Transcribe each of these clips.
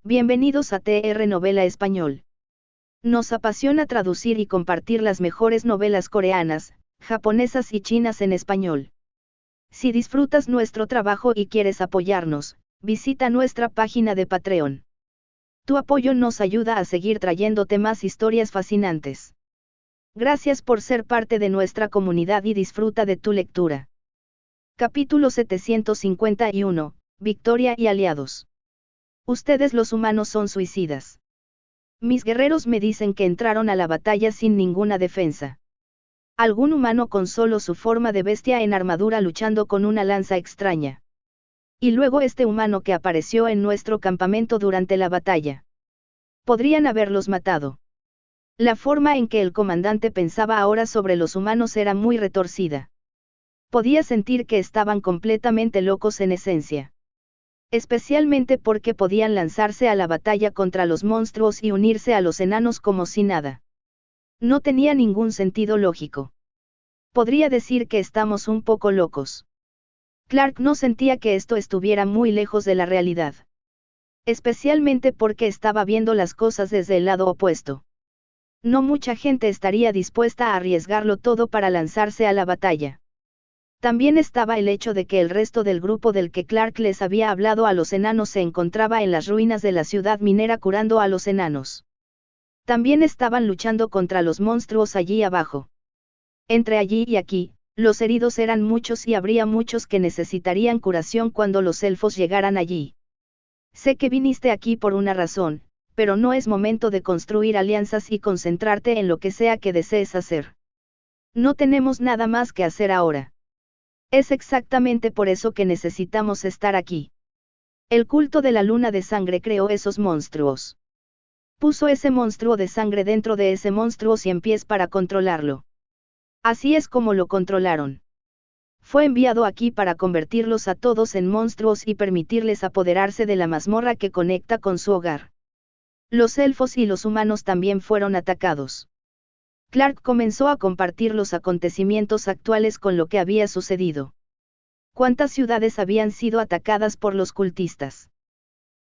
Bienvenidos a TR Novela Español. Nos apasiona traducir y compartir las mejores novelas coreanas, japonesas y chinas en español. Si disfrutas nuestro trabajo y quieres apoyarnos, visita nuestra página de Patreon. Tu apoyo nos ayuda a seguir trayéndote más historias fascinantes. Gracias por ser parte de nuestra comunidad y disfruta de tu lectura. Capítulo 751, Victoria y aliados. Ustedes los humanos son suicidas. Mis guerreros me dicen que entraron a la batalla sin ninguna defensa. Algún humano con solo su forma de bestia en armadura luchando con una lanza extraña. Y luego este humano que apareció en nuestro campamento durante la batalla. Podrían haberlos matado. La forma en que el comandante pensaba ahora sobre los humanos era muy retorcida. Podía sentir que estaban completamente locos en esencia. Especialmente porque podían lanzarse a la batalla contra los monstruos y unirse a los enanos como si nada. No tenía ningún sentido lógico. Podría decir que estamos un poco locos. Clark no sentía que esto estuviera muy lejos de la realidad. Especialmente porque estaba viendo las cosas desde el lado opuesto. No mucha gente estaría dispuesta a arriesgarlo todo para lanzarse a la batalla. También estaba el hecho de que el resto del grupo del que Clark les había hablado a los enanos se encontraba en las ruinas de la ciudad minera curando a los enanos. También estaban luchando contra los monstruos allí abajo. Entre allí y aquí, los heridos eran muchos y habría muchos que necesitarían curación cuando los elfos llegaran allí. Sé que viniste aquí por una razón, pero no es momento de construir alianzas y concentrarte en lo que sea que desees hacer. No tenemos nada más que hacer ahora. Es exactamente por eso que necesitamos estar aquí. El culto de la luna de sangre creó esos monstruos. Puso ese monstruo de sangre dentro de ese monstruo 100 pies para controlarlo. Así es como lo controlaron. Fue enviado aquí para convertirlos a todos en monstruos y permitirles apoderarse de la mazmorra que conecta con su hogar. Los elfos y los humanos también fueron atacados. Clark comenzó a compartir los acontecimientos actuales con lo que había sucedido. ¿Cuántas ciudades habían sido atacadas por los cultistas?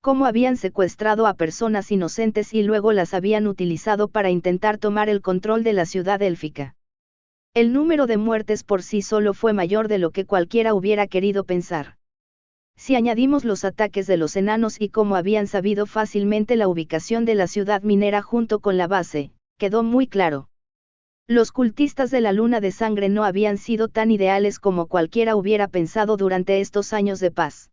¿Cómo habían secuestrado a personas inocentes y luego las habían utilizado para intentar tomar el control de la ciudad élfica? El número de muertes por sí solo fue mayor de lo que cualquiera hubiera querido pensar. Si añadimos los ataques de los enanos y cómo habían sabido fácilmente la ubicación de la ciudad minera junto con la base, quedó muy claro. Los cultistas de la luna de sangre no habían sido tan ideales como cualquiera hubiera pensado durante estos años de paz.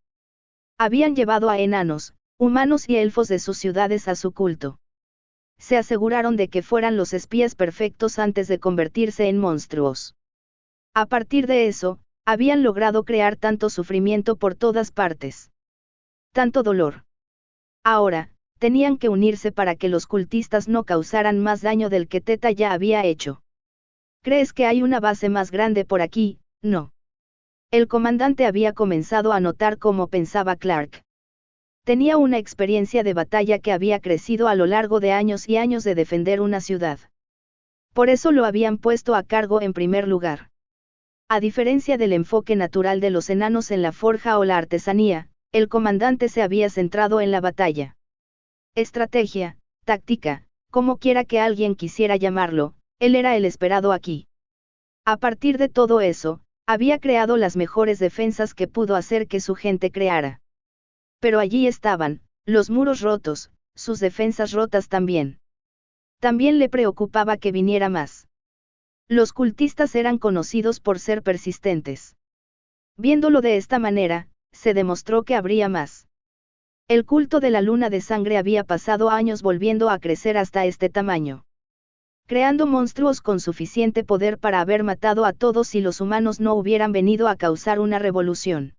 Habían llevado a enanos, humanos y elfos de sus ciudades a su culto. Se aseguraron de que fueran los espías perfectos antes de convertirse en monstruos. A partir de eso, habían logrado crear tanto sufrimiento por todas partes. Tanto dolor. Ahora, tenían que unirse para que los cultistas no causaran más daño del que Teta ya había hecho. ¿Crees que hay una base más grande por aquí? No. El comandante había comenzado a notar cómo pensaba Clark. Tenía una experiencia de batalla que había crecido a lo largo de años y años de defender una ciudad. Por eso lo habían puesto a cargo en primer lugar. A diferencia del enfoque natural de los enanos en la forja o la artesanía, el comandante se había centrado en la batalla. Estrategia, táctica, como quiera que alguien quisiera llamarlo, él era el esperado aquí. A partir de todo eso, había creado las mejores defensas que pudo hacer que su gente creara. Pero allí estaban, los muros rotos, sus defensas rotas también. También le preocupaba que viniera más. Los cultistas eran conocidos por ser persistentes. Viéndolo de esta manera, se demostró que habría más. El culto de la luna de sangre había pasado años volviendo a crecer hasta este tamaño. Creando monstruos con suficiente poder para haber matado a todos si los humanos no hubieran venido a causar una revolución.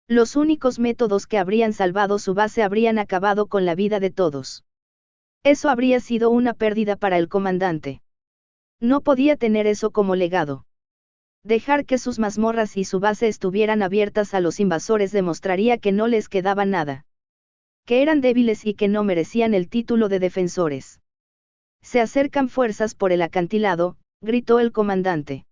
Los únicos métodos que habrían salvado su base habrían acabado con la vida de todos. Eso habría sido una pérdida para el comandante. No podía tener eso como legado. Dejar que sus mazmorras y su base estuvieran abiertas a los invasores demostraría que no les quedaba nada. Que eran débiles y que no merecían el título de defensores. Se acercan fuerzas por el acantilado, gritó el comandante.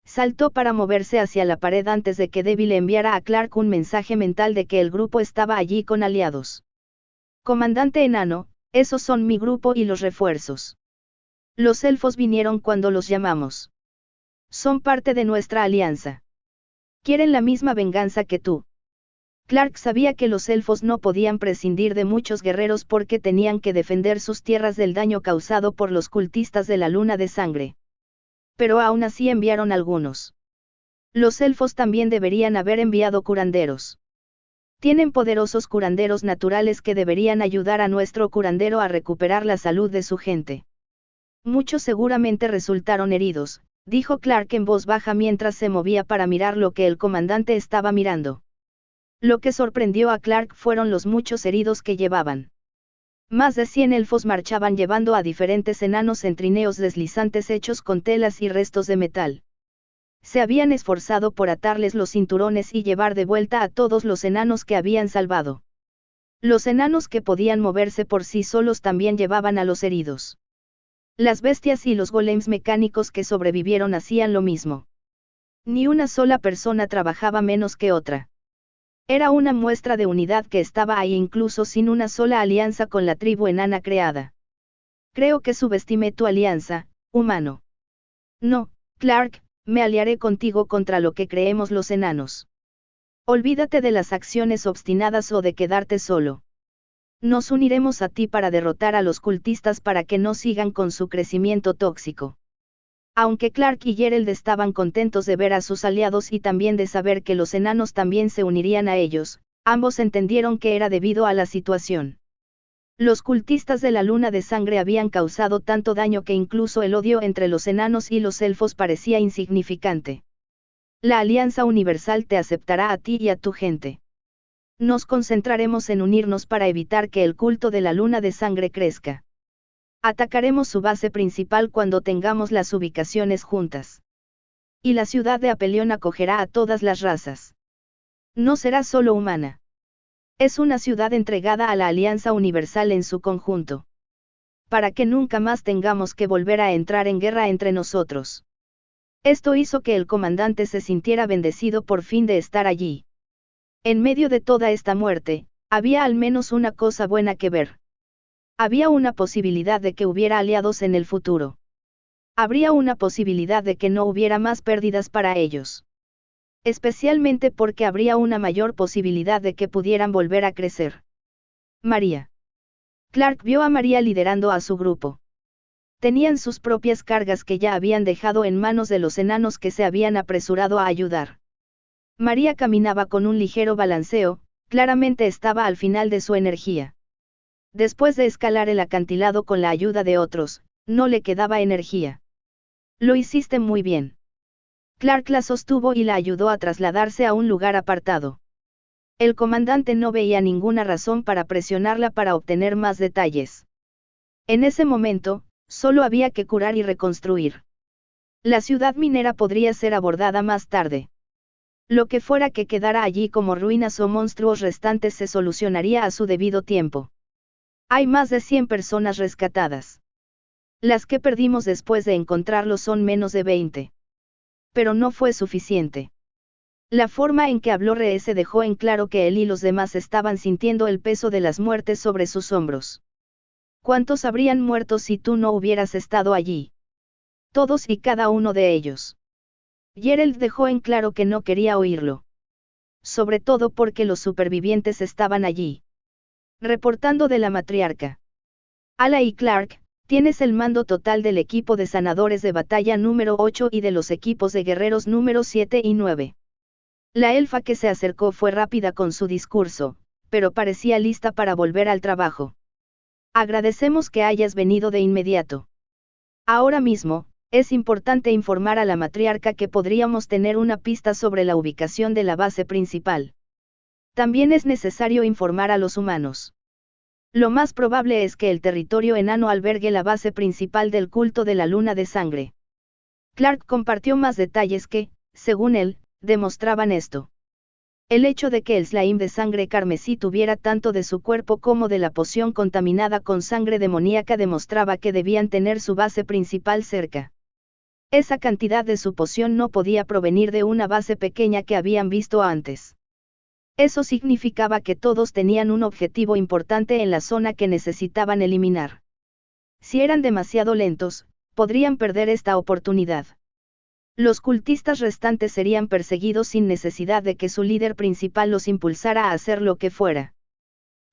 Saltó para moverse hacia la pared antes de que Debbie le enviara a Clark un mensaje mental de que el grupo estaba allí con aliados. Comandante enano, esos son mi grupo y los refuerzos. Los elfos vinieron cuando los llamamos. Son parte de nuestra alianza. Quieren la misma venganza que tú. Clark sabía que los elfos no podían prescindir de muchos guerreros porque tenían que defender sus tierras del daño causado por los cultistas de la luna de sangre. Pero aún así enviaron algunos. Los elfos también deberían haber enviado curanderos. Tienen poderosos curanderos naturales que deberían ayudar a nuestro curandero a recuperar la salud de su gente. Muchos seguramente resultaron heridos, dijo Clark en voz baja mientras se movía para mirar lo que el comandante estaba mirando. Lo que sorprendió a Clark fueron los muchos heridos que llevaban. Más de 100 elfos marchaban llevando a diferentes enanos en trineos deslizantes hechos con telas y restos de metal. Se habían esforzado por atarles los cinturones y llevar de vuelta a todos los enanos que habían salvado. Los enanos que podían moverse por sí solos también llevaban a los heridos. Las bestias y los golems mecánicos que sobrevivieron hacían lo mismo. Ni una sola persona trabajaba menos que otra. Era una muestra de unidad que estaba ahí incluso sin una sola alianza con la tribu enana creada. Creo que subestimé tu alianza, humano. No, Clark, me aliaré contigo contra lo que creemos los enanos. Olvídate de las acciones obstinadas o de quedarte solo. Nos uniremos a ti para derrotar a los cultistas para que no sigan con su crecimiento tóxico. Aunque Clark y Gerald estaban contentos de ver a sus aliados y también de saber que los enanos también se unirían a ellos, ambos entendieron que era debido a la situación. Los cultistas de la luna de sangre habían causado tanto daño que incluso el odio entre los enanos y los elfos parecía insignificante. La Alianza Universal te aceptará a ti y a tu gente. Nos concentraremos en unirnos para evitar que el culto de la luna de sangre crezca. Atacaremos su base principal cuando tengamos las ubicaciones juntas. Y la ciudad de Apelión acogerá a todas las razas. No será solo humana. Es una ciudad entregada a la Alianza Universal en su conjunto. Para que nunca más tengamos que volver a entrar en guerra entre nosotros. Esto hizo que el comandante se sintiera bendecido por fin de estar allí. En medio de toda esta muerte, había al menos una cosa buena que ver. Había una posibilidad de que hubiera aliados en el futuro. Habría una posibilidad de que no hubiera más pérdidas para ellos. Especialmente porque habría una mayor posibilidad de que pudieran volver a crecer. María. Clark vio a María liderando a su grupo. Tenían sus propias cargas que ya habían dejado en manos de los enanos que se habían apresurado a ayudar. María caminaba con un ligero balanceo, claramente estaba al final de su energía. Después de escalar el acantilado con la ayuda de otros, no le quedaba energía. Lo hiciste muy bien. Clark la sostuvo y la ayudó a trasladarse a un lugar apartado. El comandante no veía ninguna razón para presionarla para obtener más detalles. En ese momento, solo había que curar y reconstruir. La ciudad minera podría ser abordada más tarde. Lo que fuera que quedara allí como ruinas o monstruos restantes se solucionaría a su debido tiempo. Hay más de 100 personas rescatadas. Las que perdimos después de encontrarlos son menos de 20. Pero no fue suficiente. La forma en que habló Reese dejó en claro que él y los demás estaban sintiendo el peso de las muertes sobre sus hombros. ¿Cuántos habrían muerto si tú no hubieras estado allí? Todos y cada uno de ellos. Gerald dejó en claro que no quería oírlo. Sobre todo porque los supervivientes estaban allí. Reportando de la matriarca. Ala y Clark, tienes el mando total del equipo de sanadores de batalla número 8 y de los equipos de guerreros número 7 y 9. La elfa que se acercó fue rápida con su discurso, pero parecía lista para volver al trabajo. Agradecemos que hayas venido de inmediato. Ahora mismo, es importante informar a la matriarca que podríamos tener una pista sobre la ubicación de la base principal. También es necesario informar a los humanos. Lo más probable es que el territorio enano albergue la base principal del culto de la luna de sangre. Clark compartió más detalles que, según él, demostraban esto. El hecho de que el slime de sangre carmesí tuviera tanto de su cuerpo como de la poción contaminada con sangre demoníaca demostraba que debían tener su base principal cerca. Esa cantidad de su poción no podía provenir de una base pequeña que habían visto antes. Eso significaba que todos tenían un objetivo importante en la zona que necesitaban eliminar. Si eran demasiado lentos, podrían perder esta oportunidad. Los cultistas restantes serían perseguidos sin necesidad de que su líder principal los impulsara a hacer lo que fuera.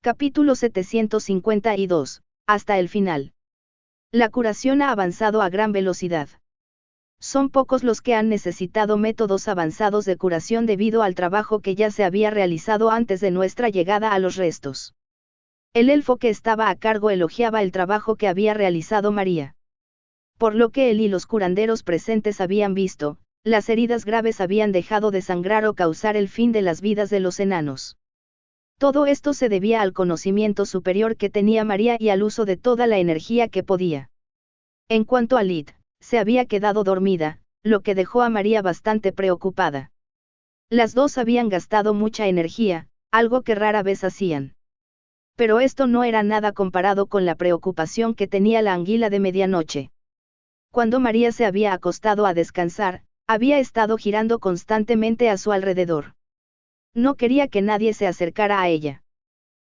Capítulo 752. Hasta el final. La curación ha avanzado a gran velocidad. Son pocos los que han necesitado métodos avanzados de curación debido al trabajo que ya se había realizado antes de nuestra llegada a los restos. El elfo que estaba a cargo elogiaba el trabajo que había realizado María. Por lo que él y los curanderos presentes habían visto, las heridas graves habían dejado de sangrar o causar el fin de las vidas de los enanos. Todo esto se debía al conocimiento superior que tenía María y al uso de toda la energía que podía. En cuanto a Lid, se había quedado dormida, lo que dejó a María bastante preocupada. Las dos habían gastado mucha energía, algo que rara vez hacían. Pero esto no era nada comparado con la preocupación que tenía la anguila de medianoche. Cuando María se había acostado a descansar, había estado girando constantemente a su alrededor. No quería que nadie se acercara a ella.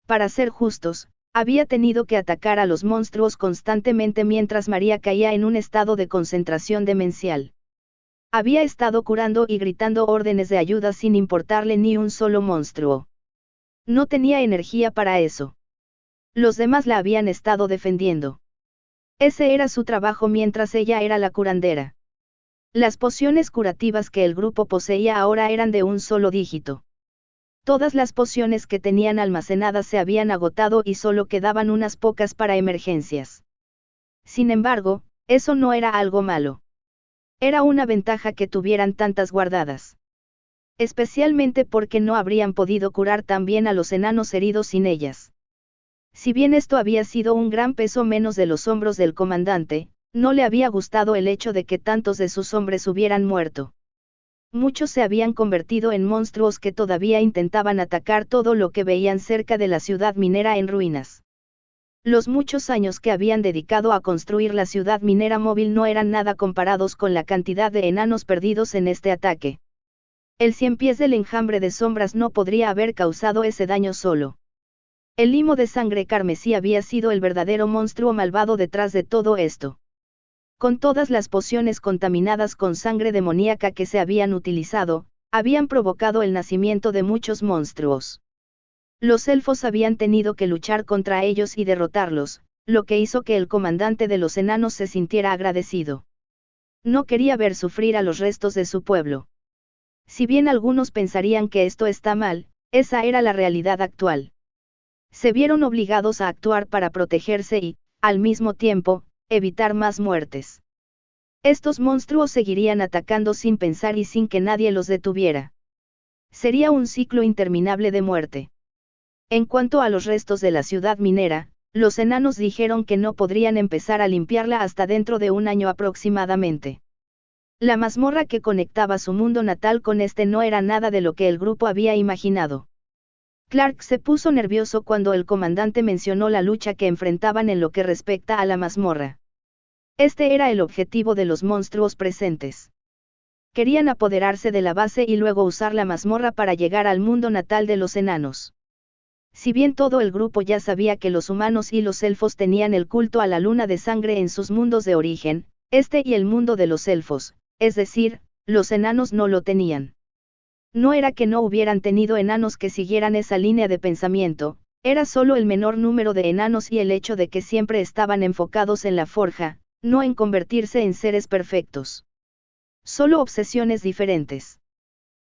Para ser justos, había tenido que atacar a los monstruos constantemente mientras María caía en un estado de concentración demencial. Había estado curando y gritando órdenes de ayuda sin importarle ni un solo monstruo. No tenía energía para eso. Los demás la habían estado defendiendo. Ese era su trabajo mientras ella era la curandera. Las pociones curativas que el grupo poseía ahora eran de un solo dígito. Todas las pociones que tenían almacenadas se habían agotado y solo quedaban unas pocas para emergencias. Sin embargo, eso no era algo malo. Era una ventaja que tuvieran tantas guardadas. Especialmente porque no habrían podido curar tan bien a los enanos heridos sin ellas. Si bien esto había sido un gran peso menos de los hombros del comandante, no le había gustado el hecho de que tantos de sus hombres hubieran muerto. Muchos se habían convertido en monstruos que todavía intentaban atacar todo lo que veían cerca de la ciudad minera en ruinas. Los muchos años que habían dedicado a construir la ciudad minera móvil no eran nada comparados con la cantidad de enanos perdidos en este ataque. El 100 pies del enjambre de sombras no podría haber causado ese daño solo. El limo de sangre carmesí había sido el verdadero monstruo malvado detrás de todo esto. Con todas las pociones contaminadas con sangre demoníaca que se habían utilizado, habían provocado el nacimiento de muchos monstruos. Los elfos habían tenido que luchar contra ellos y derrotarlos, lo que hizo que el comandante de los enanos se sintiera agradecido. No quería ver sufrir a los restos de su pueblo. Si bien algunos pensarían que esto está mal, esa era la realidad actual. Se vieron obligados a actuar para protegerse y, al mismo tiempo, evitar más muertes. Estos monstruos seguirían atacando sin pensar y sin que nadie los detuviera. Sería un ciclo interminable de muerte. En cuanto a los restos de la ciudad minera, los enanos dijeron que no podrían empezar a limpiarla hasta dentro de un año aproximadamente. La mazmorra que conectaba su mundo natal con este no era nada de lo que el grupo había imaginado. Clark se puso nervioso cuando el comandante mencionó la lucha que enfrentaban en lo que respecta a la mazmorra. Este era el objetivo de los monstruos presentes. Querían apoderarse de la base y luego usar la mazmorra para llegar al mundo natal de los enanos. Si bien todo el grupo ya sabía que los humanos y los elfos tenían el culto a la luna de sangre en sus mundos de origen, este y el mundo de los elfos, es decir, los enanos no lo tenían. No era que no hubieran tenido enanos que siguieran esa línea de pensamiento, era solo el menor número de enanos y el hecho de que siempre estaban enfocados en la forja, no en convertirse en seres perfectos. Solo obsesiones diferentes.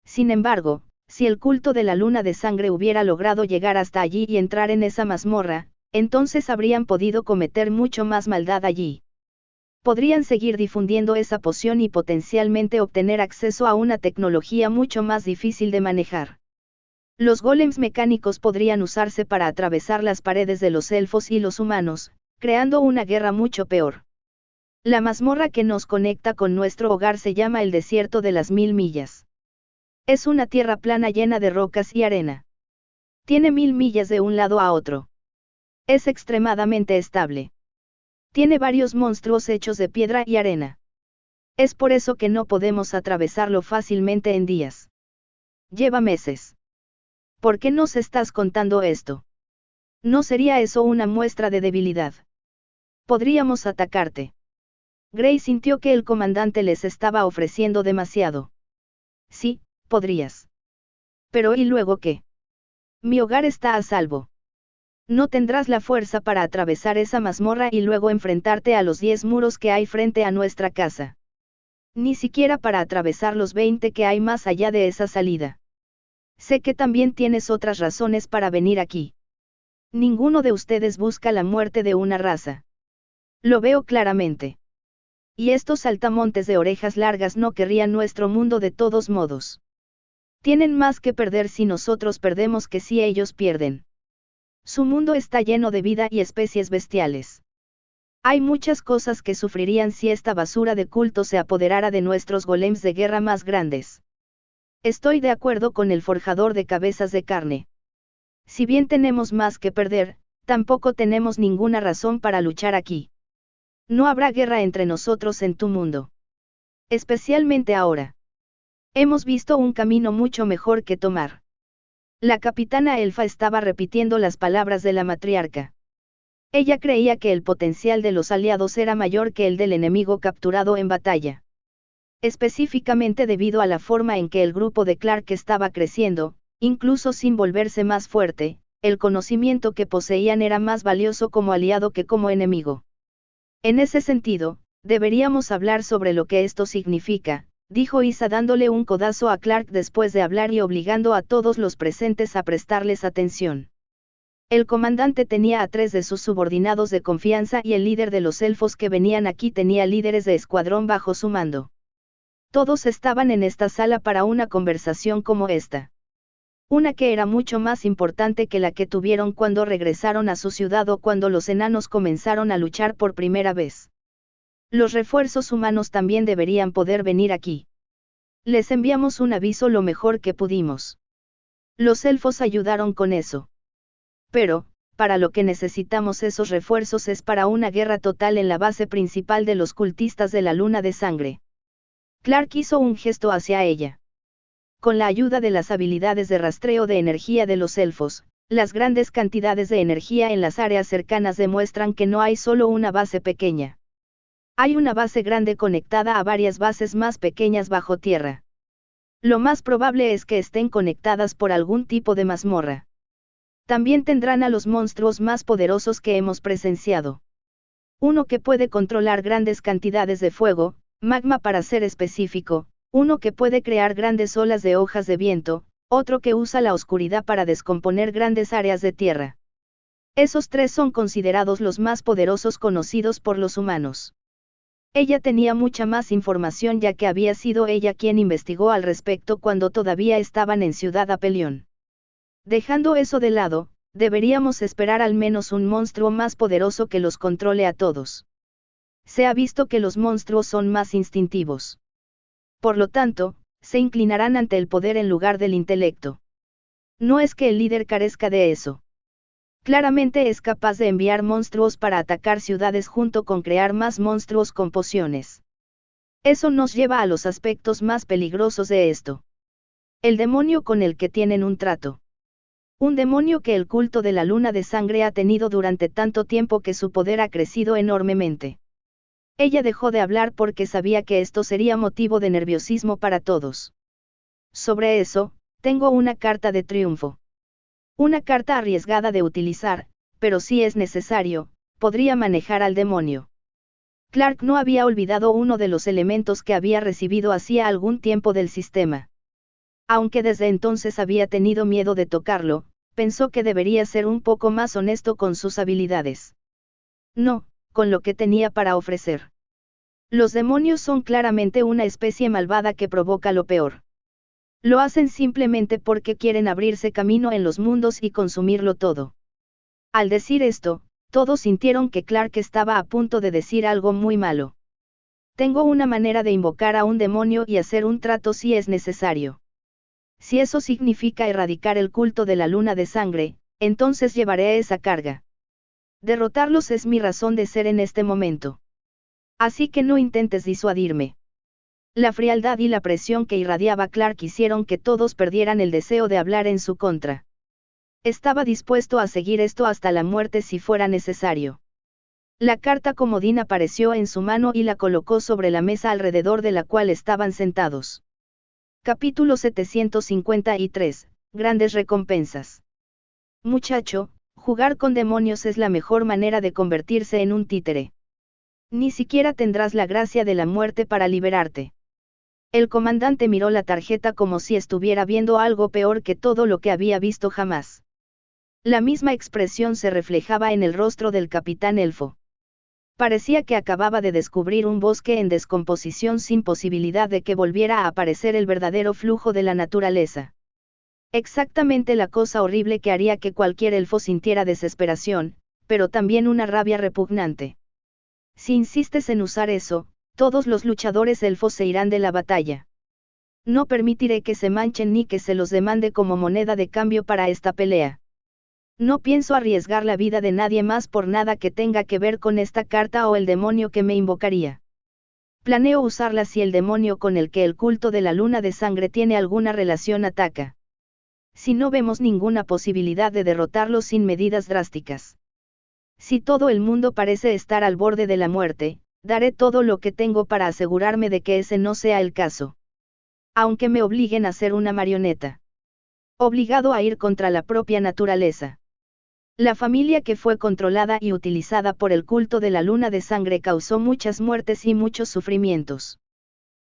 Sin embargo, si el culto de la luna de sangre hubiera logrado llegar hasta allí y entrar en esa mazmorra, entonces habrían podido cometer mucho más maldad allí. Podrían seguir difundiendo esa poción y potencialmente obtener acceso a una tecnología mucho más difícil de manejar. Los golems mecánicos podrían usarse para atravesar las paredes de los elfos y los humanos, creando una guerra mucho peor. La mazmorra que nos conecta con nuestro hogar se llama el desierto de las 1000 millas. Es una tierra plana llena de rocas y arena. Tiene 1000 millas de un lado a otro. Es extremadamente estable. Tiene varios monstruos hechos de piedra y arena. Es por eso que no podemos atravesarlo fácilmente en días. Lleva meses. ¿Por qué nos estás contando esto? ¿No sería eso una muestra de debilidad? Podríamos atacarte. Gray sintió que el comandante les estaba ofreciendo demasiado. Sí, podrías. Pero ¿y luego qué? Mi hogar está a salvo. No tendrás la fuerza para atravesar esa mazmorra y luego enfrentarte a los 10 muros que hay frente a nuestra casa. Ni siquiera para atravesar los 20 que hay más allá de esa salida. Sé que también tienes otras razones para venir aquí. Ninguno de ustedes busca la muerte de una raza. Lo veo claramente. Y estos saltamontes de orejas largas no querrían nuestro mundo de todos modos. Tienen más que perder si nosotros perdemos que si ellos pierden. Su mundo está lleno de vida y especies bestiales. Hay muchas cosas que sufrirían si esta basura de culto se apoderara de nuestros golems de guerra más grandes. Estoy de acuerdo con el forjador de cabezas de carne. Si bien tenemos más que perder, tampoco tenemos ninguna razón para luchar aquí. No habrá guerra entre nosotros en tu mundo. Especialmente ahora. Hemos visto un camino mucho mejor que tomar. La capitana elfa estaba repitiendo las palabras de la matriarca. Ella creía que el potencial de los aliados era mayor que el del enemigo capturado en batalla. Específicamente debido a la forma en que el grupo de Clark estaba creciendo, incluso sin volverse más fuerte, el conocimiento que poseían era más valioso como aliado que como enemigo. En ese sentido, deberíamos hablar sobre lo que esto significa, dijo Isa dándole un codazo a Clark después de hablar y obligando a todos los presentes a prestarles atención. El comandante tenía a 3 de sus subordinados de confianza y el líder de los elfos que venían aquí tenía líderes de escuadrón bajo su mando. Todos estaban en esta sala para una conversación como esta. Una que era mucho más importante que la que tuvieron cuando regresaron a su ciudad o cuando los enanos comenzaron a luchar por primera vez. Los refuerzos humanos también deberían poder venir aquí. Les enviamos un aviso lo mejor que pudimos. Los elfos ayudaron con eso. Pero, para lo que necesitamos esos refuerzos es para una guerra total en la base principal de los cultistas de la luna de sangre. Clark hizo un gesto hacia ella. Con la ayuda de las habilidades de rastreo de energía de los elfos, las grandes cantidades de energía en las áreas cercanas demuestran que no hay solo una base pequeña. Hay una base grande conectada a varias bases más pequeñas bajo tierra. Lo más probable es que estén conectadas por algún tipo de mazmorra. También tendrán a los monstruos más poderosos que hemos presenciado. Uno que puede controlar grandes cantidades de fuego, magma para ser específico, uno que puede crear grandes olas de hojas de viento, otro que usa la oscuridad para descomponer grandes áreas de tierra. Esos 3 son considerados los más poderosos conocidos por los humanos. Ella tenía mucha más información ya que había sido ella quien investigó al respecto cuando todavía estaban en Ciudad Apelión. Dejando eso de lado, deberíamos esperar al menos un monstruo más poderoso que los controle a todos. Se ha visto que los monstruos son más instintivos. Por lo tanto, se inclinarán ante el poder en lugar del intelecto. No es que el líder carezca de eso. Claramente es capaz de enviar monstruos para atacar ciudades junto con crear más monstruos con pociones. Eso nos lleva a los aspectos más peligrosos de esto. El demonio con el que tienen un trato. Un demonio que el culto de la luna de sangre ha tenido durante tanto tiempo que su poder ha crecido enormemente. Ella dejó de hablar porque sabía que esto sería motivo de nerviosismo para todos. Sobre eso, tengo una carta de triunfo. Una carta arriesgada de utilizar, pero si es necesario, podría manejar al demonio. Clark no había olvidado uno de los elementos que había recibido hacía algún tiempo del sistema. Aunque desde entonces había tenido miedo de tocarlo, pensó que debería ser un poco más honesto con sus habilidades. No, con lo que tenía para ofrecer. Los demonios son claramente una especie malvada que provoca lo peor. Lo hacen simplemente porque quieren abrirse camino en los mundos y consumirlo todo. Al decir esto, todos sintieron que Clark estaba a punto de decir algo muy malo. Tengo una manera de invocar a un demonio y hacer un trato si es necesario. Si eso significa erradicar el culto de la luna de sangre, entonces llevaré esa carga. Derrotarlos es mi razón de ser en este momento. Así que no intentes disuadirme. La frialdad y la presión que irradiaba Clark hicieron que todos perdieran el deseo de hablar en su contra. Estaba dispuesto a seguir esto hasta la muerte si fuera necesario. La carta comodín apareció en su mano y la colocó sobre la mesa alrededor de la cual estaban sentados. Capítulo 753, Grandes recompensas. Muchacho, jugar con demonios es la mejor manera de convertirse en un títere. Ni siquiera tendrás la gracia de la muerte para liberarte. El comandante miró la tarjeta como si estuviera viendo algo peor que todo lo que había visto jamás. La misma expresión se reflejaba en el rostro del capitán Elfo. Parecía que acababa de descubrir un bosque en descomposición sin posibilidad de que volviera a aparecer el verdadero flujo de la naturaleza. Exactamente la cosa horrible que haría que cualquier elfo sintiera desesperación, pero también una rabia repugnante. Si insistes en usar eso, todos los luchadores elfos se irán de la batalla. No permitiré que se manchen ni que se los demande como moneda de cambio para esta pelea. No pienso arriesgar la vida de nadie más por nada que tenga que ver con esta carta o el demonio que me invocaría. Planeo usarla si el demonio con el que el culto de la luna de sangre tiene alguna relación ataca. Si no vemos ninguna posibilidad de derrotarlo sin medidas drásticas. Si todo el mundo parece estar al borde de la muerte, daré todo lo que tengo para asegurarme de que ese no sea el caso. Aunque me obliguen a ser una marioneta. Obligado a ir contra la propia naturaleza. La familia que fue controlada y utilizada por el culto de la luna de sangre causó muchas muertes y muchos sufrimientos.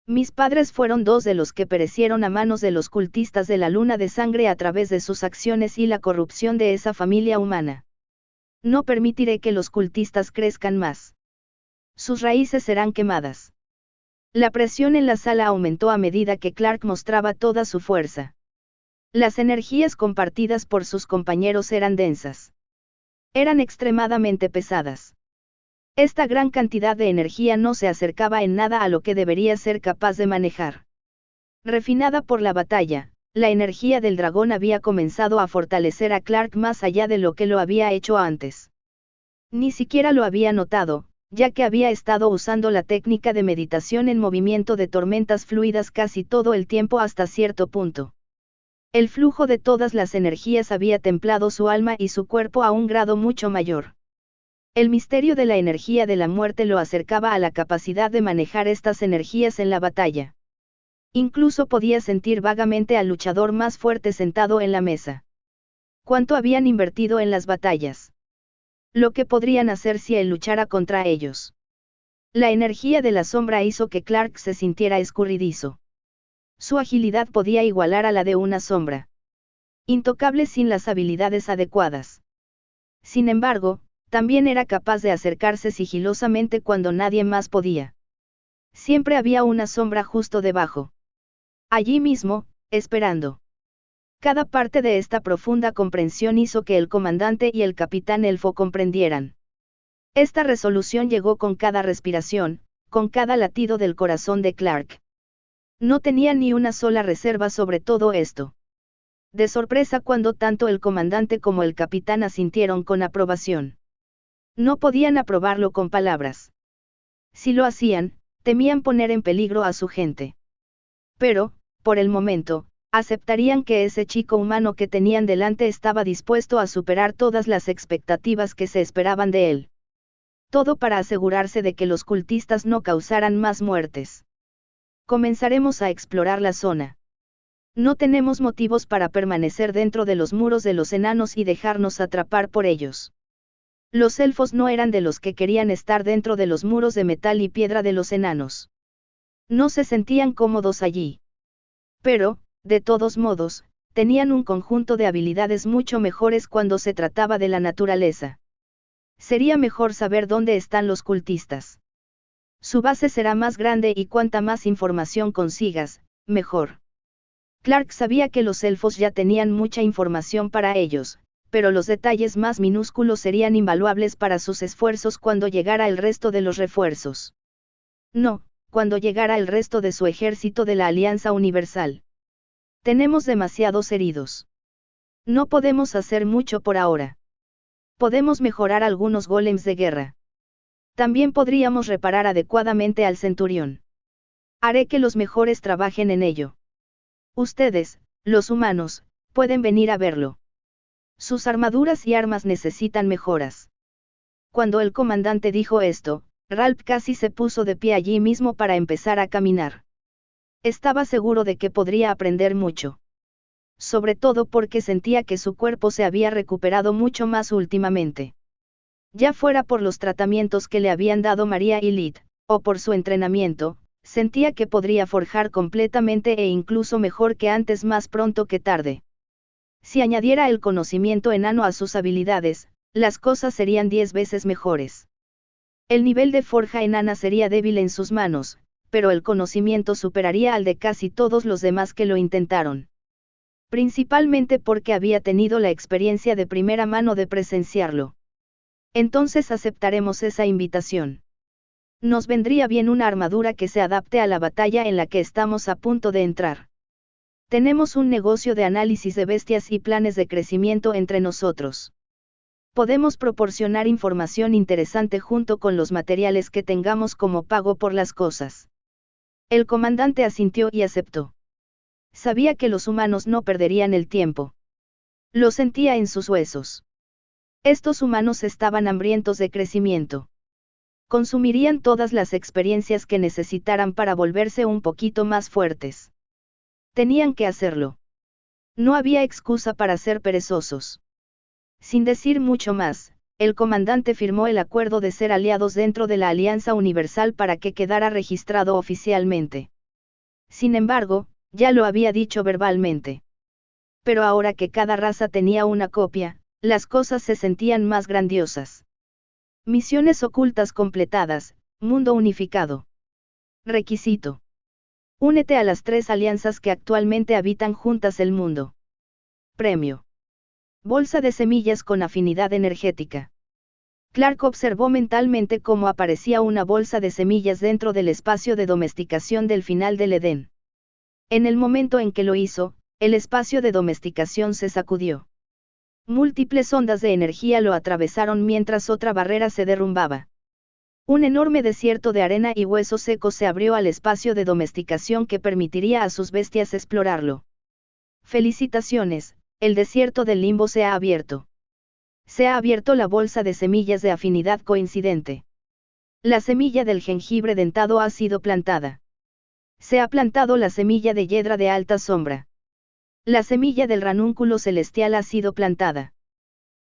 Mis padres fueron dos de los que perecieron a manos de los cultistas de la luna de sangre a través de sus acciones y la corrupción de esa familia humana. No permitiré que los cultistas crezcan más. Sus raíces serán quemadas. La presión en la sala aumentó a medida que Clark mostraba toda su fuerza. Las energías compartidas por sus compañeros eran densas. Eran extremadamente pesadas. Esta gran cantidad de energía no se acercaba en nada a lo que debería ser capaz de manejar. Refinada por la batalla, la energía del dragón había comenzado a fortalecer a Clark más allá de lo que lo había hecho antes. Ni siquiera lo había notado, ya que había estado usando la técnica de meditación en movimiento de tormentas fluidas casi todo el tiempo hasta cierto punto. El flujo de todas las energías había templado su alma y su cuerpo a un grado mucho mayor. El misterio de la energía de la muerte lo acercaba a la capacidad de manejar estas energías en la batalla. Incluso podía sentir vagamente al luchador más fuerte sentado en la mesa. ¿Cuánto habían invertido en las batallas? Lo que podrían hacer si él luchara contra ellos. La energía de la sombra hizo que Clark se sintiera escurridizo. Su agilidad podía igualar a la de una sombra. Intocable sin las habilidades adecuadas. Sin embargo, también era capaz de acercarse sigilosamente cuando nadie más podía. Siempre había una sombra justo debajo. Allí mismo, esperando. Cada parte de esta profunda comprensión hizo que el comandante y el capitán Elfo comprendieran. Esta resolución llegó con cada respiración, con cada latido del corazón de Clark. No tenía ni una sola reserva sobre todo esto. De sorpresa cuando tanto el comandante como el capitán asintieron con aprobación. No podían aprobarlo con palabras. Si lo hacían, temían poner en peligro a su gente. Pero, por el momento, aceptarían que ese chico humano que tenían delante estaba dispuesto a superar todas las expectativas que se esperaban de él. Todo para asegurarse de que los cultistas no causaran más muertes. Comenzaremos a explorar la zona. No tenemos motivos para permanecer dentro de los muros de los enanos y dejarnos atrapar por ellos. Los elfos no eran de los que querían estar dentro de los muros de metal y piedra de los enanos. No se sentían cómodos allí. Pero, de todos modos, tenían un conjunto de habilidades mucho mejores cuando se trataba de la naturaleza. Sería mejor saber dónde están los cultistas. Su base será más grande y cuanta más información consigas, mejor. Clark sabía que los elfos ya tenían mucha información para ellos, pero los detalles más minúsculos serían invaluables para sus esfuerzos cuando llegara el resto de los refuerzos. No, cuando llegara el resto de su ejército de la Alianza Universal. Tenemos demasiados heridos. No podemos hacer mucho por ahora. Podemos mejorar algunos golems de guerra. También podríamos reparar adecuadamente al centurión. Haré que los mejores trabajen en ello. Ustedes, los humanos, pueden venir a verlo. Sus armaduras y armas necesitan mejoras. Cuando el comandante dijo esto, Ralph casi se puso de pie allí mismo para empezar a caminar. Estaba seguro de que podría aprender mucho. Sobre todo porque sentía que su cuerpo se había recuperado mucho más últimamente. Ya fuera por los tratamientos que le habían dado María y Lid, o por su entrenamiento, sentía que podría forjar completamente e incluso mejor que antes más pronto que tarde. Si añadiera el conocimiento enano a sus habilidades, las cosas serían 10 veces mejores. El nivel de forja enana sería débil en sus manos, pero el conocimiento superaría al de casi todos los demás que lo intentaron. Principalmente porque había tenido la experiencia de primera mano de presenciarlo. Entonces aceptaremos esa invitación. Nos vendría bien una armadura que se adapte a la batalla en la que estamos a punto de entrar. Tenemos un negocio de análisis de bestias y planes de crecimiento entre nosotros. Podemos proporcionar información interesante junto con los materiales que tengamos como pago por las cosas. El comandante asintió y aceptó. Sabía que los humanos no perderían el tiempo. Lo sentía en sus huesos. Estos humanos estaban hambrientos de crecimiento. Consumirían todas las experiencias que necesitaran para volverse un poquito más fuertes. Tenían que hacerlo. No había excusa para ser perezosos. Sin decir mucho más, el comandante firmó el acuerdo de ser aliados dentro de la Alianza Universal para que quedara registrado oficialmente. Sin embargo, ya lo había dicho verbalmente. Pero ahora que cada raza tenía una copia, las cosas se sentían más grandiosas. Misiones ocultas completadas, mundo unificado. Requisito. Únete a las 3 alianzas que actualmente habitan juntas el mundo. Premio. Bolsa de semillas con afinidad energética. Clark observó mentalmente cómo aparecía una bolsa de semillas dentro del espacio de domesticación del final del Edén. En el momento en que lo hizo, el espacio de domesticación se sacudió. Múltiples ondas de energía lo atravesaron mientras otra barrera se derrumbaba. Un enorme desierto de arena y huesos secos se abrió al espacio de domesticación que permitiría a sus bestias explorarlo. Felicitaciones, el desierto del limbo se ha abierto. Se ha abierto la bolsa de semillas de afinidad coincidente. La semilla del jengibre dentado ha sido plantada. Se ha plantado la semilla de hiedra de alta sombra. La semilla del ranúnculo celestial ha sido plantada.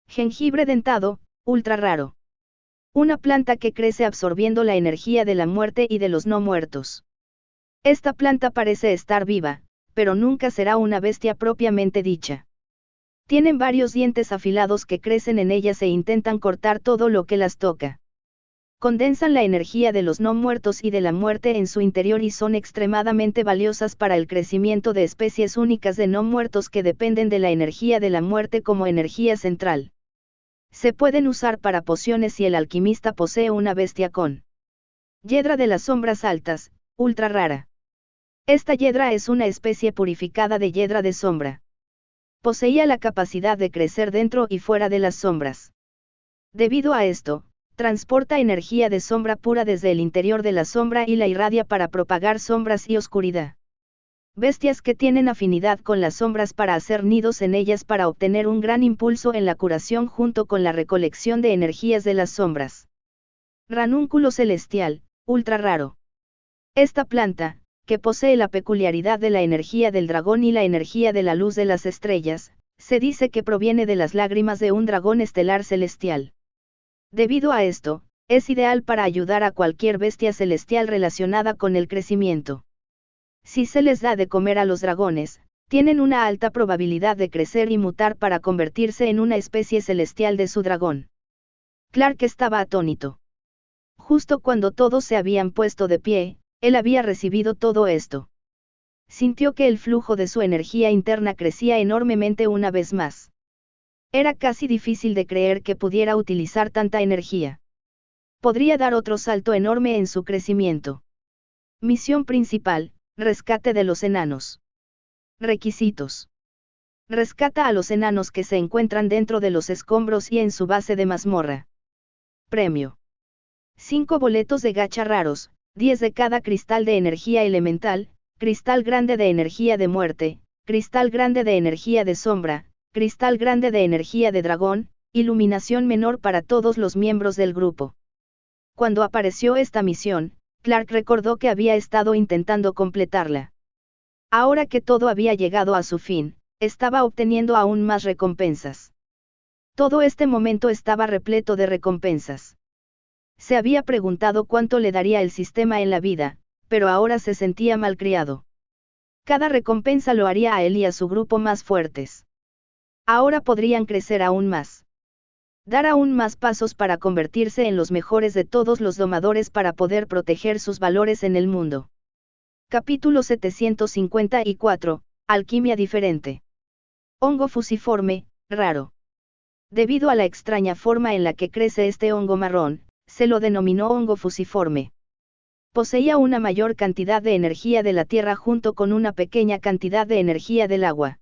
Jengibre dentado, ultra raro. Una planta que crece absorbiendo la energía de la muerte y de los no muertos. Esta planta parece estar viva, pero nunca será una bestia propiamente dicha. Tienen varios dientes afilados que crecen en ellas e intentan cortar todo lo que las toca. Condensan la energía de los no muertos y de la muerte en su interior y son extremadamente valiosas para el crecimiento de especies únicas de no muertos que dependen de la energía de la muerte como energía central. Se pueden usar para pociones si el alquimista posee una bestia con hiedra de las sombras altas, ultra rara. Esta hiedra es una especie purificada de hiedra de sombra. Poseía la capacidad de crecer dentro y fuera de las sombras. Debido a esto, transporta energía de sombra pura desde el interior de la sombra y la irradia para propagar sombras y oscuridad. Bestias que tienen afinidad con las sombras para hacer nidos en ellas para obtener un gran impulso en la curación junto con la recolección de energías de las sombras. Ranúnculo celestial, ultra raro. Esta planta, que posee la peculiaridad de la energía del dragón y la energía de la luz de las estrellas, se dice que proviene de las lágrimas de un dragón estelar celestial. Debido a esto, es ideal para ayudar a cualquier bestia celestial relacionada con el crecimiento. Si se les da de comer a los dragones, tienen una alta probabilidad de crecer y mutar para convertirse en una especie celestial de su dragón. Clark estaba atónito. Justo cuando todos se habían puesto de pie, él había recibido todo esto. Sintió que el flujo de su energía interna crecía enormemente una vez más. Era casi difícil de creer que pudiera utilizar tanta energía. Podría dar otro salto enorme en su crecimiento. Misión principal, rescate de los enanos. Requisitos. Rescata a los enanos que se encuentran dentro de los escombros y en su base de mazmorra. Premio. 5 boletos de gacha raros, 10 de cada cristal de energía elemental, cristal grande de energía de muerte, cristal grande de energía de sombra, cristal grande de energía de dragón, iluminación menor para todos los miembros del grupo. Cuando apareció esta misión, Clark recordó que había estado intentando completarla. Ahora que todo había llegado a su fin, estaba obteniendo aún más recompensas. Todo este momento estaba repleto de recompensas. Se había preguntado cuánto le daría el sistema en la vida, pero ahora se sentía malcriado. Cada recompensa lo haría a él y a su grupo más fuertes. Ahora podrían crecer aún más. Dar aún más pasos para convertirse en los mejores de todos los domadores para poder proteger sus valores en el mundo. Capítulo 754, Alquimia diferente. Hongo fusiforme, raro. Debido a la extraña forma en la que crece este hongo marrón, se lo denominó hongo fusiforme. Poseía una mayor cantidad de energía de la tierra junto con una pequeña cantidad de energía del agua.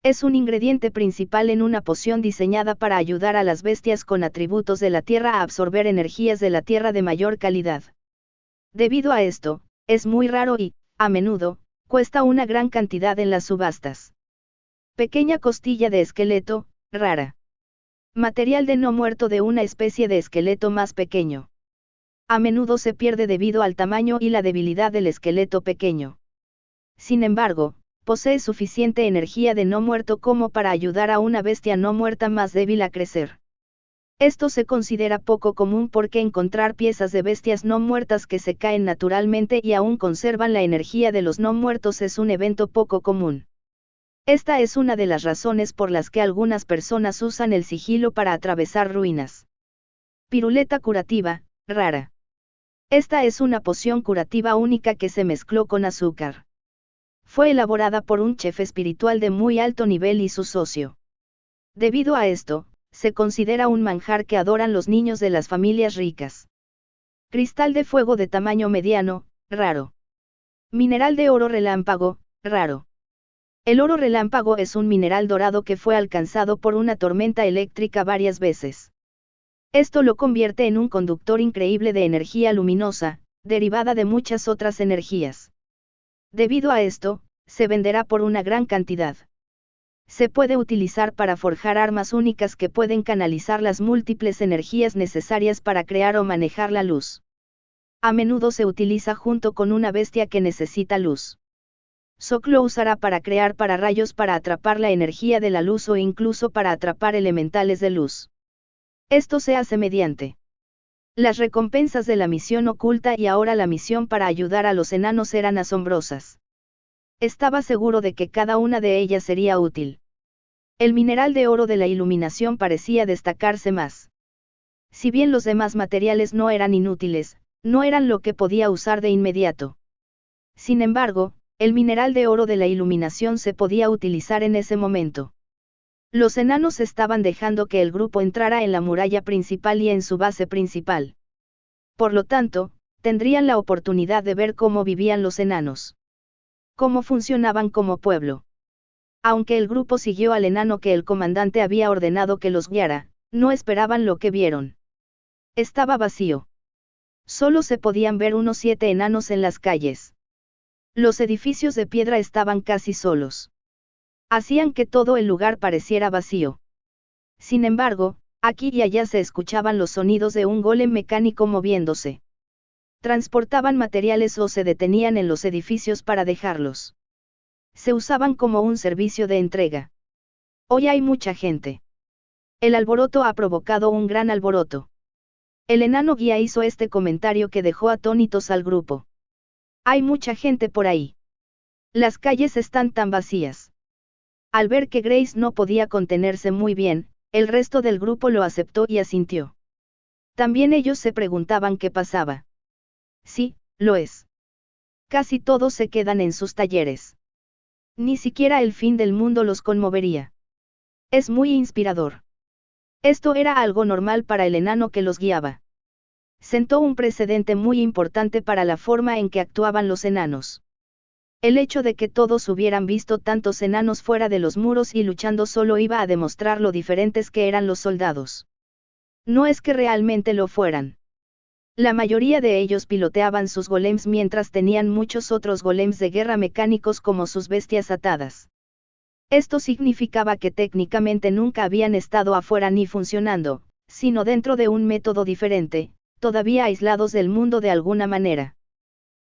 Es un ingrediente principal en una poción diseñada para ayudar a las bestias con atributos de la tierra a absorber energías de la tierra de mayor calidad. Debido a esto, es muy raro y, a menudo, cuesta una gran cantidad en las subastas. Pequeña costilla de esqueleto, rara. Material de no muerto de una especie de esqueleto más pequeño. A menudo se pierde debido al tamaño y la debilidad del esqueleto pequeño. Sin embargo, posee suficiente energía de no muerto como para ayudar a una bestia no muerta más débil a crecer. Esto se considera poco común porque encontrar piezas de bestias no muertas que se caen naturalmente y aún conservan la energía de los no muertos es un evento poco común. Esta es una de las razones por las que algunas personas usan el sigilo para atravesar ruinas. Piruleta curativa, rara. Esta es una poción curativa única que se mezcló con azúcar. Fue elaborada por un chef espiritual de muy alto nivel y su socio. Debido a esto, se considera un manjar que adoran los niños de las familias ricas. Cristal de fuego de tamaño mediano, raro. Mineral de oro relámpago, raro. El oro relámpago es un mineral dorado que fue alcanzado por una tormenta eléctrica varias veces. Esto lo convierte en un conductor increíble de energía luminosa, derivada de muchas otras energías. Debido a esto, se venderá por una gran cantidad. Se puede utilizar para forjar armas únicas que pueden canalizar las múltiples energías necesarias para crear o manejar la luz. A menudo se utiliza junto con una bestia que necesita luz. Sok lo usará para crear pararrayos para atrapar la energía de la luz o incluso para atrapar elementales de luz. Esto se hace mediante las recompensas de la misión oculta y ahora la misión para ayudar a los enanos eran asombrosas. Estaba seguro de que cada una de ellas sería útil. El mineral de oro de la iluminación parecía destacarse más. Si bien los demás materiales no eran inútiles, no eran lo que podía usar de inmediato. Sin embargo, el mineral de oro de la iluminación se podía utilizar en ese momento. Los enanos estaban dejando que el grupo entrara en la muralla principal y en su base principal. Por lo tanto, tendrían la oportunidad de ver cómo vivían los enanos. Cómo funcionaban como pueblo. Aunque el grupo siguió al enano que el comandante había ordenado que los guiara, no esperaban lo que vieron. Estaba vacío. Solo se podían ver unos 7 enanos en las calles. Los edificios de piedra estaban casi solos. Hacían que todo el lugar pareciera vacío. Sin embargo, aquí y allá se escuchaban los sonidos de un golem mecánico moviéndose. Transportaban materiales o se detenían en los edificios para dejarlos. Se usaban como un servicio de entrega. Hoy hay mucha gente. El alboroto ha provocado un gran alboroto. El enano guía hizo este comentario que dejó atónitos al grupo. Hay mucha gente por ahí. Las calles están tan vacías. Al ver que Grace no podía contenerse muy bien, el resto del grupo lo aceptó y asintió. También ellos se preguntaban qué pasaba. Sí, lo es. Casi todos se quedan en sus talleres. Ni siquiera el fin del mundo los conmovería. Es muy inspirador. Esto era algo normal para el enano que los guiaba. Sentó un precedente muy importante para la forma en que actuaban los enanos. El hecho de que todos hubieran visto tantos enanos fuera de los muros y luchando solo iba a demostrar lo diferentes que eran los soldados. No es que realmente lo fueran. La mayoría de ellos piloteaban sus golems mientras tenían muchos otros golems de guerra mecánicos como sus bestias atadas. Esto significaba que técnicamente nunca habían estado afuera ni funcionando, sino dentro de un método diferente, todavía aislados del mundo de alguna manera.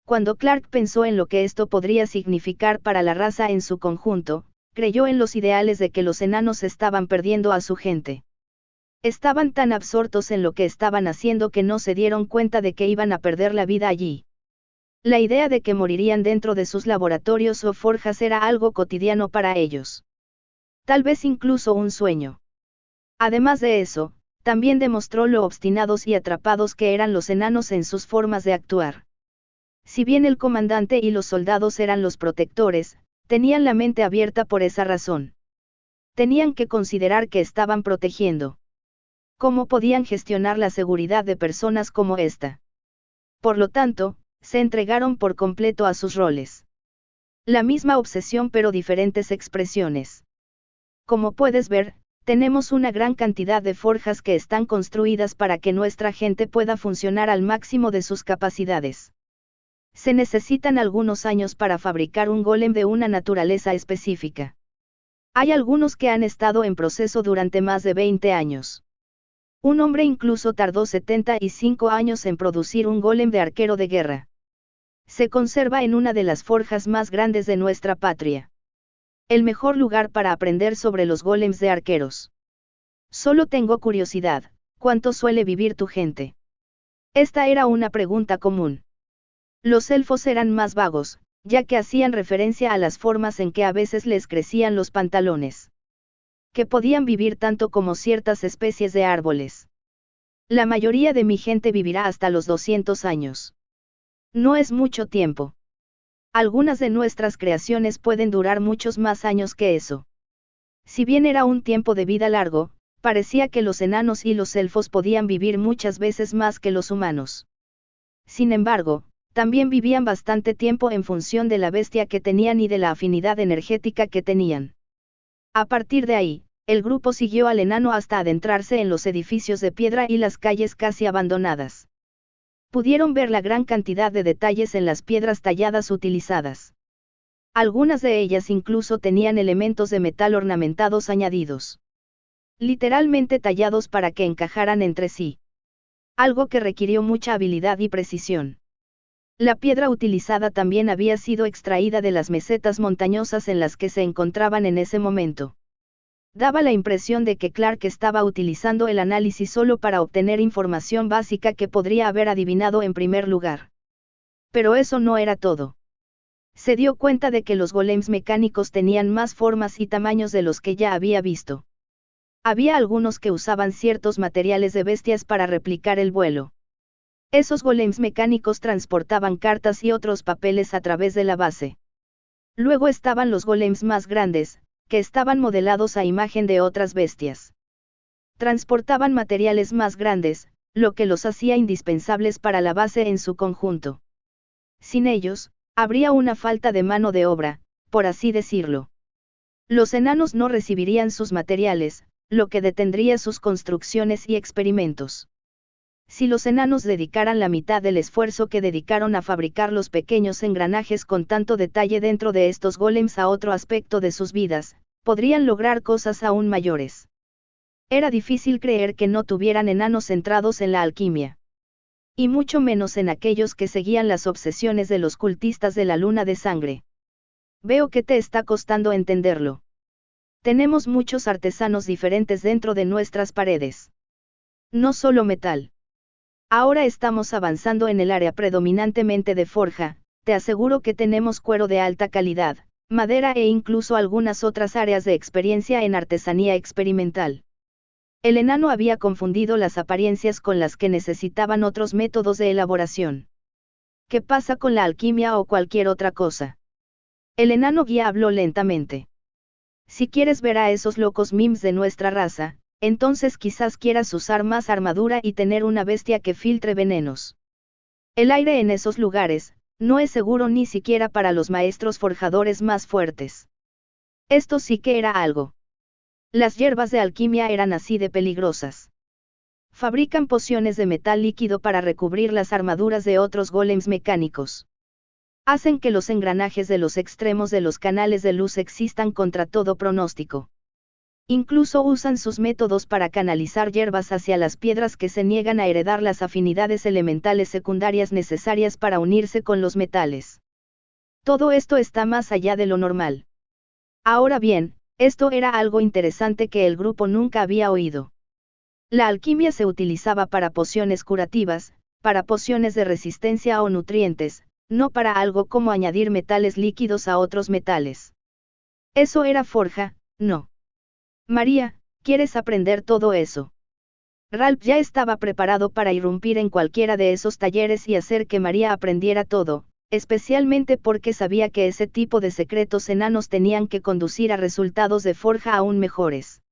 Cuando Clark pensó en lo que esto podría significar para la raza en su conjunto, creyó en los ideales de que los enanos estaban perdiendo a su gente. Estaban tan absortos en lo que estaban haciendo que no se dieron cuenta de que iban a perder la vida allí. La idea de que morirían dentro de sus laboratorios o forjas era algo cotidiano para ellos. Tal vez incluso un sueño. Además de eso, también demostró lo obstinados y atrapados que eran los enanos en sus formas de actuar. Si bien el comandante y los soldados eran los protectores, tenían la mente abierta por esa razón. Tenían que considerar que estaban protegiendo. ¿Cómo podían gestionar la seguridad de personas como esta? Por lo tanto, se entregaron por completo a sus roles. La misma obsesión pero diferentes expresiones. Como puedes ver, tenemos una gran cantidad de forjas que están construidas para que nuestra gente pueda funcionar al máximo de sus capacidades. Se necesitan algunos años para fabricar un golem de una naturaleza específica. Hay algunos que han estado en proceso durante más de 20 años. Un hombre incluso tardó 75 años en producir un golem de arquero de guerra. Se conserva en una de las forjas más grandes de nuestra patria. El mejor lugar para aprender sobre los golems de arqueros. Solo tengo curiosidad, ¿cuánto suele vivir tu gente? Esta era una pregunta común. Los elfos eran más vagos, ya que hacían referencia a las formas en que a veces les crecían los pantalones. Que podían vivir tanto como ciertas especies de árboles. La mayoría de mi gente vivirá hasta los 200 años. No es mucho tiempo. Algunas de nuestras creaciones pueden durar muchos más años que eso. Si bien era un tiempo de vida largo, parecía que los enanos y los elfos podían vivir muchas veces más que los humanos. Sin embargo, también vivían bastante tiempo en función de la bestia que tenían y de la afinidad energética que tenían. A partir de ahí, el grupo siguió al enano hasta adentrarse en los edificios de piedra y las calles casi abandonadas. Pudieron ver la gran cantidad de detalles en las piedras talladas utilizadas. Algunas de ellas incluso tenían elementos de metal ornamentados añadidos. Literalmente tallados para que encajaran entre sí. Algo que requirió mucha habilidad y precisión. La piedra utilizada también había sido extraída de las mesetas montañosas en las que se encontraban en ese momento. Daba la impresión de que Clark estaba utilizando el análisis solo para obtener información básica que podría haber adivinado en primer lugar. Pero eso no era todo. Se dio cuenta de que los golems mecánicos tenían más formas y tamaños de los que ya había visto. Había algunos que usaban ciertos materiales de bestias para replicar el vuelo. Esos golems mecánicos transportaban cartas y otros papeles a través de la base. Luego estaban los golems más grandes, que estaban modelados a imagen de otras bestias. Transportaban materiales más grandes, lo que los hacía indispensables para la base en su conjunto. Sin ellos, habría una falta de mano de obra, por así decirlo. Los enanos no recibirían sus materiales, lo que detendría sus construcciones y experimentos. Si los enanos dedicaran la mitad del esfuerzo que dedicaron a fabricar los pequeños engranajes con tanto detalle dentro de estos golems a otro aspecto de sus vidas, podrían lograr cosas aún mayores. Era difícil creer que no tuvieran enanos centrados en la alquimia. Y mucho menos en aquellos que seguían las obsesiones de los cultistas de la luna de sangre. Veo que te está costando entenderlo. Tenemos muchos artesanos diferentes dentro de nuestras paredes. No solo metal. Ahora estamos avanzando en el área predominantemente de forja, te aseguro que tenemos cuero de alta calidad, madera e incluso algunas otras áreas de experiencia en artesanía experimental. El enano había confundido las apariencias con las que necesitaban otros métodos de elaboración. ¿Qué pasa con la alquimia o cualquier otra cosa? El enano guía habló lentamente. Si quieres ver a esos locos mims de nuestra raza, entonces quizás quieras usar más armadura y tener una bestia que filtre venenos. El aire en esos lugares, no es seguro ni siquiera para los maestros forjadores más fuertes. Esto sí que era algo. Las hierbas de alquimia eran así de peligrosas. Fabrican pociones de metal líquido para recubrir las armaduras de otros golems mecánicos. Hacen que los engranajes de los extremos de los canales de luz existan contra todo pronóstico. Incluso usan sus métodos para canalizar hierbas hacia las piedras que se niegan a heredar las afinidades elementales secundarias necesarias para unirse con los metales. Todo esto está más allá de lo normal. Ahora bien, esto era algo interesante que el grupo nunca había oído. La alquimia se utilizaba para pociones curativas, para pociones de resistencia o nutrientes, no para algo como añadir metales líquidos a otros metales. Eso era forja, no. María, ¿quieres aprender todo eso? Ralph ya estaba preparado para irrumpir en cualquiera de esos talleres y hacer que María aprendiera todo, especialmente porque sabía que ese tipo de secretos enanos tenían que conducir a resultados de forja aún mejores.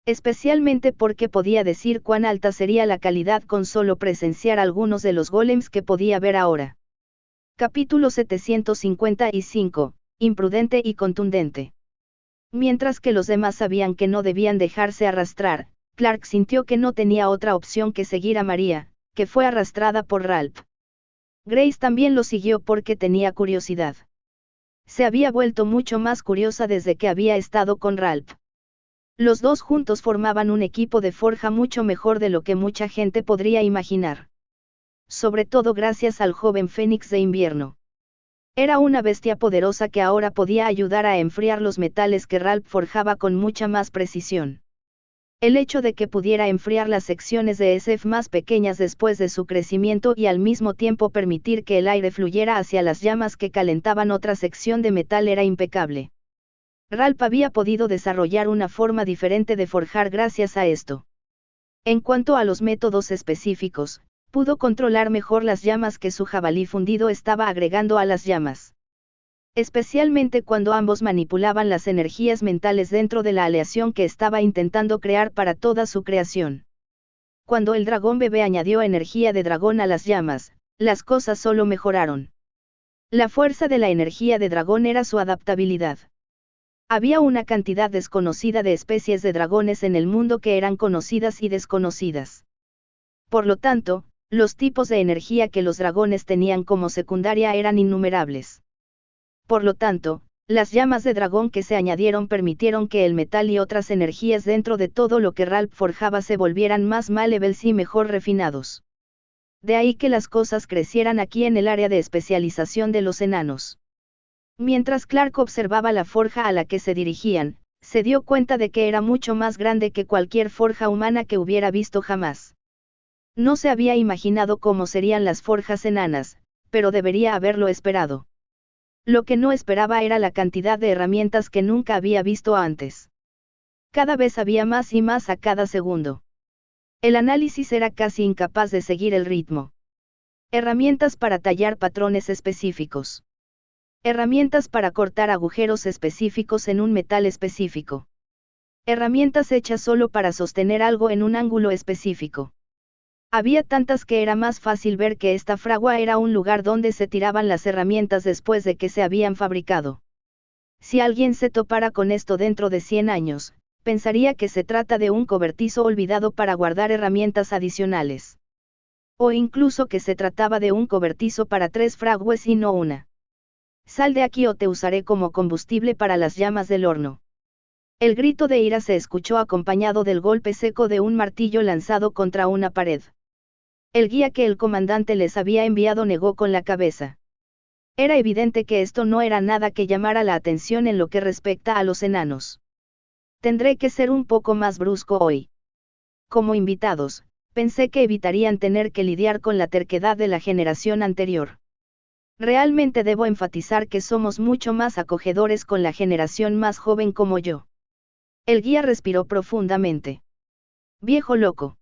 Especialmente porque podía decir cuán alta sería la calidad con solo presenciar algunos de los golems que podía ver ahora. Capítulo 755, imprudente y contundente. Mientras que los demás sabían que no debían dejarse arrastrar, Clark sintió que no tenía otra opción que seguir a María, que fue arrastrada por Ralph. Grace también lo siguió porque tenía curiosidad. Se había vuelto mucho más curiosa desde que había estado con Ralph. Los dos juntos formaban un equipo de forja mucho mejor de lo que mucha gente podría imaginar. Sobre todo gracias al joven Fénix de invierno. Era una bestia poderosa que ahora podía ayudar a enfriar los metales que Ralph forjaba con mucha más precisión. El hecho de que pudiera enfriar las secciones de SF más pequeñas después de su crecimiento y al mismo tiempo permitir que el aire fluyera hacia las llamas que calentaban otra sección de metal era impecable. Ralph había podido desarrollar una forma diferente de forjar gracias a esto. En cuanto a los métodos específicos, pudo controlar mejor las llamas que su jabalí fundido estaba agregando a las llamas. Especialmente cuando ambos manipulaban las energías mentales dentro de la aleación que estaba intentando crear para toda su creación. Cuando el dragón bebé añadió energía de dragón a las llamas, las cosas solo mejoraron. La fuerza de la energía de dragón era su adaptabilidad. Había una cantidad desconocida de especies de dragones en el mundo que eran conocidas y desconocidas. Por lo tanto, los tipos de energía que los dragones tenían como secundaria eran innumerables. Por lo tanto, las llamas de dragón que se añadieron permitieron que el metal y otras energías dentro de todo lo que Ralph forjaba se volvieran más malevels y mejor refinados. De ahí que las cosas crecieran aquí en el área de especialización de los enanos. Mientras Clark observaba la forja a la que se dirigían, se dio cuenta de que era mucho más grande que cualquier forja humana que hubiera visto jamás. No se había imaginado cómo serían las forjas enanas, pero debería haberlo esperado. Lo que no esperaba era la cantidad de herramientas que nunca había visto antes. Cada vez había más y más a cada segundo. El análisis era casi incapaz de seguir el ritmo. Herramientas para tallar patrones específicos. Herramientas para cortar agujeros específicos en un metal específico. Herramientas hechas solo para sostener algo en un ángulo específico. Había tantas que era más fácil ver que esta fragua era un lugar donde se tiraban las herramientas después de que se habían fabricado. Si alguien se topara con esto dentro de 100 años, pensaría que se trata de un cobertizo olvidado para guardar herramientas adicionales. O incluso que se trataba de un cobertizo para 3 fraguas y no una. Sal de aquí o te usaré como combustible para las llamas del horno. El grito de ira se escuchó acompañado del golpe seco de un martillo lanzado contra una pared. El guía que el comandante les había enviado negó con la cabeza. Era evidente que esto no era nada que llamara la atención en lo que respecta a los enanos. Tendré que ser un poco más brusco hoy. Como invitados, pensé que evitarían tener que lidiar con la terquedad de la generación anterior. Realmente debo enfatizar que somos mucho más acogedores con la generación más joven como yo. El guía respiró profundamente. Viejo loco.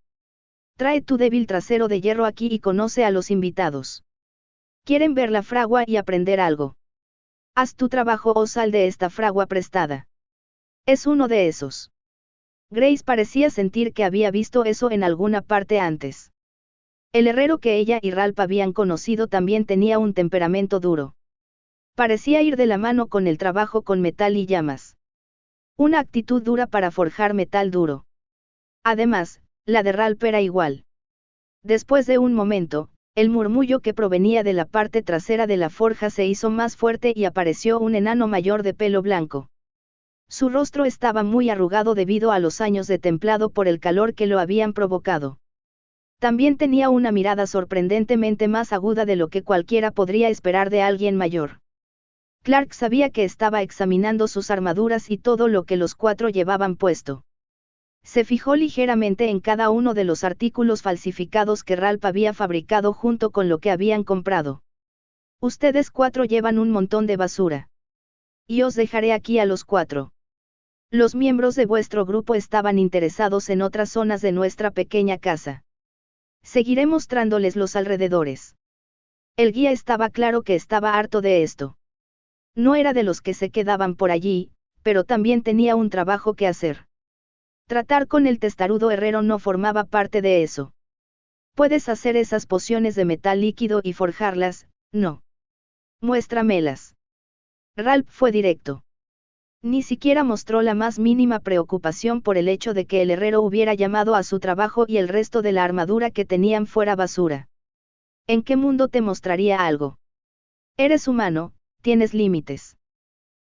Trae tu débil trasero de hierro aquí y conoce a los invitados. ¿Quieren ver la fragua y aprender algo? Haz tu trabajo o sal de esta fragua prestada. Es uno de esos. Grace parecía sentir que había visto eso en alguna parte antes. El herrero que ella y Ralph habían conocido también tenía un temperamento duro. Parecía ir de la mano con el trabajo con metal y llamas. Una actitud dura para forjar metal duro. Además, la de Ralph era igual. Después de un momento, el murmullo que provenía de la parte trasera de la forja se hizo más fuerte y apareció un enano mayor de pelo blanco. Su rostro estaba muy arrugado debido a los años de templado por el calor que lo habían provocado. También tenía una mirada sorprendentemente más aguda de lo que cualquiera podría esperar de alguien mayor. Clark sabía que estaba examinando sus armaduras y todo lo que los cuatro llevaban puesto. Se fijó ligeramente en cada uno de los artículos falsificados que Ralph había fabricado junto con lo que habían comprado. Ustedes cuatro llevan un montón de basura. Y os dejaré aquí a los cuatro. Los miembros de vuestro grupo estaban interesados en otras zonas de nuestra pequeña casa. Seguiré mostrándoles los alrededores. El guía estaba claro que estaba harto de esto. No era de los que se quedaban por allí, pero también tenía un trabajo que hacer. Tratar con el testarudo herrero no formaba parte de eso. Puedes hacer esas pociones de metal líquido y forjarlas, no. Muéstramelas. Ralph fue directo. Ni siquiera mostró la más mínima preocupación por el hecho de que el herrero hubiera llamado a su trabajo y el resto de la armadura que tenían fuera basura. ¿En qué mundo te mostraría algo? Eres humano, tienes límites.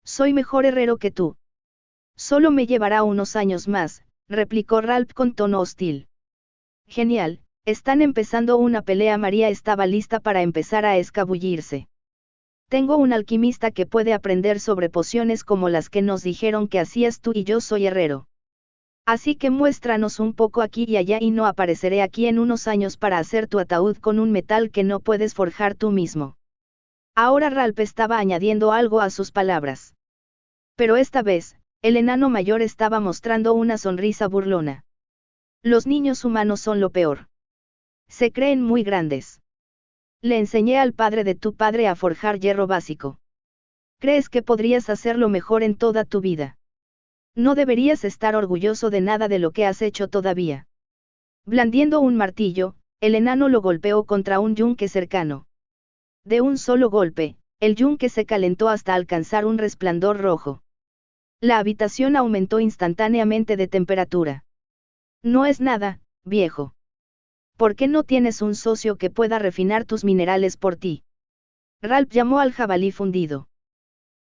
Soy mejor herrero que tú. Solo me llevará unos años más, replicó Ralph con tono hostil. Genial, están empezando una pelea. María estaba lista para empezar a escabullirse. Tengo un alquimista que puede aprender sobre pociones como las que nos dijeron que hacías tú y yo soy herrero. Así que muéstranos un poco aquí y allá y no apareceré aquí en unos años para hacer tu ataúd con un metal que no puedes forjar tú mismo. Ahora Ralph estaba añadiendo algo a sus palabras. Pero esta vez, el enano mayor estaba mostrando una sonrisa burlona. Los niños humanos son lo peor. Se creen muy grandes. Le enseñé al padre de tu padre a forjar hierro básico. ¿Crees que podrías hacerlo mejor en toda tu vida? No deberías estar orgulloso de nada de lo que has hecho todavía. Blandiendo un martillo, el enano lo golpeó contra un yunque cercano. De un solo golpe, el yunque se calentó hasta alcanzar un resplandor rojo. La habitación aumentó instantáneamente de temperatura. No es nada, viejo. ¿Por qué no tienes un socio que pueda refinar tus minerales por ti? Ralph llamó al jabalí fundido.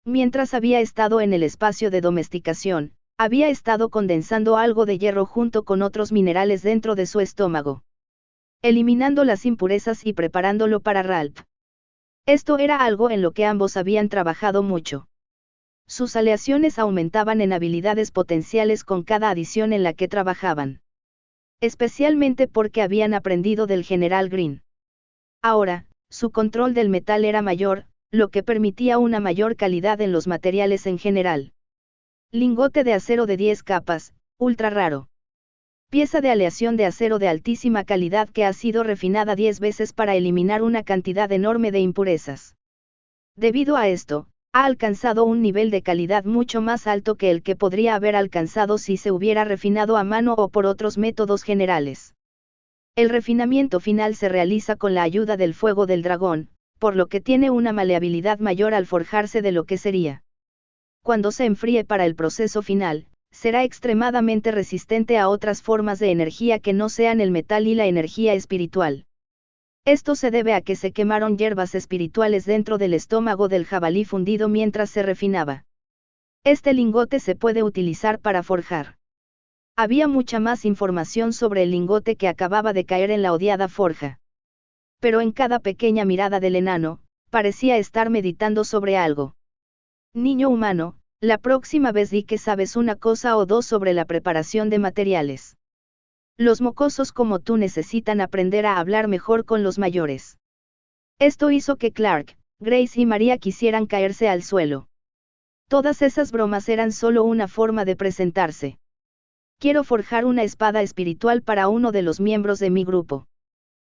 Mientras había estado en el espacio de domesticación, había estado condensando algo de hierro junto con otros minerales dentro de su estómago. Eliminando las impurezas y preparándolo para Ralph. Esto era algo en lo que ambos habían trabajado mucho. Sus aleaciones aumentaban en habilidades potenciales con cada adición en la que trabajaban. Especialmente porque habían aprendido del General Green. Ahora, su control del metal era mayor, lo que permitía una mayor calidad en los materiales en general. Lingote de acero de 10 capas, ultra raro. Pieza de aleación de acero de altísima calidad que ha sido refinada 10 veces para eliminar una cantidad enorme de impurezas. Debido a esto, ha alcanzado un nivel de calidad mucho más alto que el que podría haber alcanzado si se hubiera refinado a mano o por otros métodos generales. El refinamiento final se realiza con la ayuda del fuego del dragón, por lo que tiene una maleabilidad mayor al forjarse de lo que sería. Cuando se enfríe para el proceso final, será extremadamente resistente a otras formas de energía que no sean el metal y la energía espiritual. Esto se debe a que se quemaron hierbas espirituales dentro del estómago del jabalí fundido mientras se refinaba. Este lingote se puede utilizar para forjar. Había mucha más información sobre el lingote que acababa de caer en la odiada forja. Pero en cada pequeña mirada del enano, parecía estar meditando sobre algo. Niño humano, la próxima vez di que sabes una cosa o dos sobre la preparación de materiales. Los mocosos como tú necesitan aprender a hablar mejor con los mayores. Esto hizo que Clark, Grace y María quisieran caerse al suelo. Todas esas bromas eran solo una forma de presentarse. Quiero forjar una espada espiritual para uno de los miembros de mi grupo.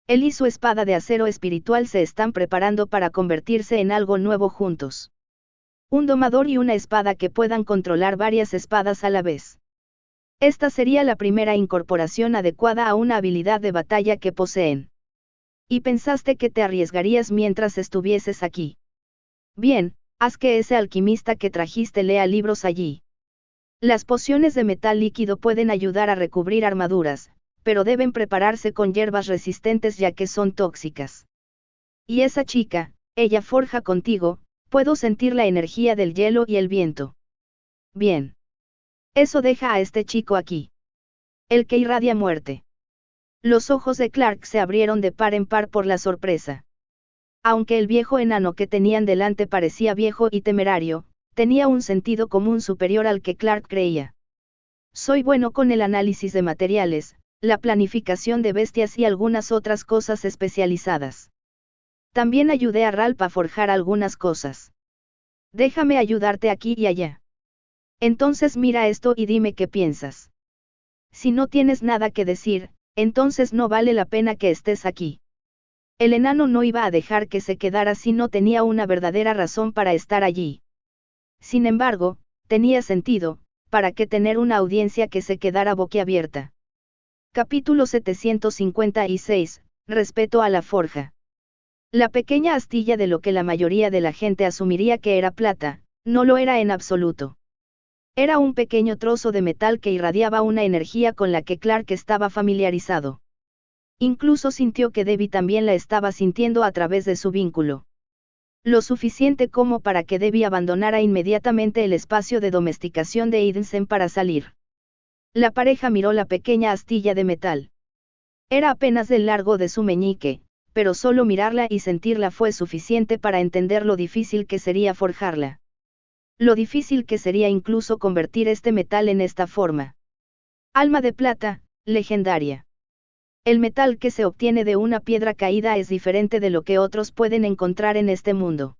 Él y su espada de acero espiritual se están preparando para convertirse en algo nuevo juntos. Un domador y una espada que puedan controlar varias espadas a la vez. Esta sería la primera incorporación adecuada a una habilidad de batalla que poseen. ¿Y pensaste que te arriesgarías mientras estuvieses aquí? Bien, haz que ese alquimista que trajiste lea libros allí. Las pociones de metal líquido pueden ayudar a recubrir armaduras, pero deben prepararse con hierbas resistentes ya que son tóxicas. Y esa chica, ella forja contigo, puedo sentir la energía del hielo y el viento. Bien. Eso deja a este chico aquí. El que irradia muerte. Los ojos de Clark se abrieron de par en par por la sorpresa. Aunque el viejo enano que tenían delante parecía viejo y temerario, tenía un sentido común superior al que Clark creía. Soy bueno con el análisis de materiales, la planificación de bestias y algunas otras cosas especializadas. También ayudé a Ralph a forjar algunas cosas. Déjame ayudarte aquí y allá. Entonces mira esto y dime qué piensas. Si no tienes nada que decir, entonces no vale la pena que estés aquí. El enano no iba a dejar que se quedara si no tenía una verdadera razón para estar allí. Sin embargo, tenía sentido, ¿para qué tener una audiencia que se quedara boquiabierta? Capítulo 756, Respeto a la forja. La pequeña astilla de lo que la mayoría de la gente asumiría que era plata, no lo era en absoluto. Era un pequeño trozo de metal que irradiaba una energía con la que Clark estaba familiarizado. Incluso sintió que Debbie también la estaba sintiendo a través de su vínculo. Lo suficiente como para que Debbie abandonara inmediatamente el espacio de domesticación de Edensen para salir. La pareja miró la pequeña astilla de metal. Era apenas del largo de su meñique, pero solo mirarla y sentirla fue suficiente para entender lo difícil que sería forjarla. Lo difícil que sería incluso convertir este metal en esta forma. Alma de plata, legendaria. El metal que se obtiene de una piedra caída es diferente de lo que otros pueden encontrar en este mundo.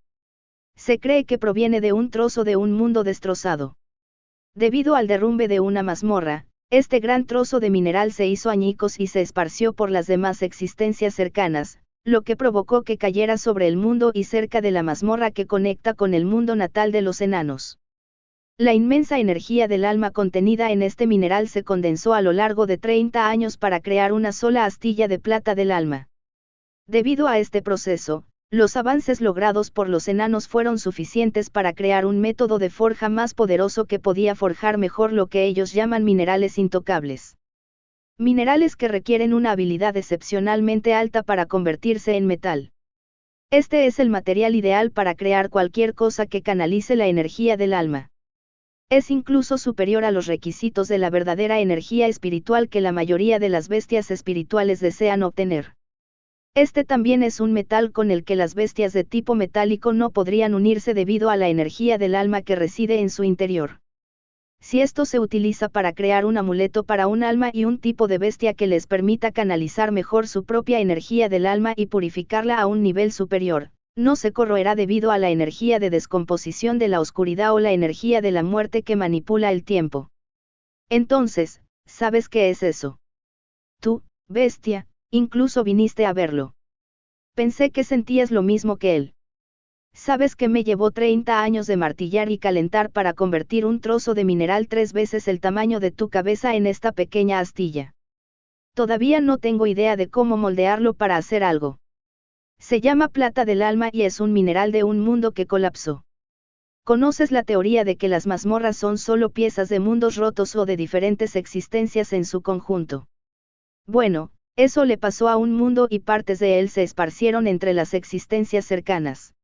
Se cree que proviene de un trozo de un mundo destrozado. Debido al derrumbe de una mazmorra, este gran trozo de mineral se hizo añicos y se esparció por las demás existencias cercanas, lo que provocó que cayera sobre el mundo y cerca de la mazmorra que conecta con el mundo natal de los enanos. La inmensa energía del alma contenida en este mineral se condensó a lo largo de 30 años para crear una sola astilla de plata del alma. Debido a este proceso, los avances logrados por los enanos fueron suficientes para crear un método de forja más poderoso que podía forjar mejor lo que ellos llaman minerales intocables. Minerales que requieren una habilidad excepcionalmente alta para convertirse en metal. Este es el material ideal para crear cualquier cosa que canalice la energía del alma. Es incluso superior a los requisitos de la verdadera energía espiritual que la mayoría de las bestias espirituales desean obtener. Este también es un metal con el que las bestias de tipo metálico no podrían unirse debido a la energía del alma que reside en su interior. Si esto se utiliza para crear un amuleto para un alma y un tipo de bestia que les permita canalizar mejor su propia energía del alma y purificarla a un nivel superior, no se corroerá debido a la energía de descomposición de la oscuridad o la energía de la muerte que manipula el tiempo. Entonces, ¿sabes qué es eso? Tú, bestia, incluso viniste a verlo. Pensé que sentías lo mismo que él. Sabes que me llevó 30 años de martillar y calentar para convertir un trozo de mineral 3 veces el tamaño de tu cabeza en esta pequeña astilla. Todavía no tengo idea de cómo moldearlo para hacer algo. Se llama plata del alma y es un mineral de un mundo que colapsó. ¿Conoces la teoría de que las mazmorras son solo piezas de mundos rotos o de diferentes existencias en su conjunto? Bueno, eso le pasó a un mundo y partes de él se esparcieron entre las existencias cercanas.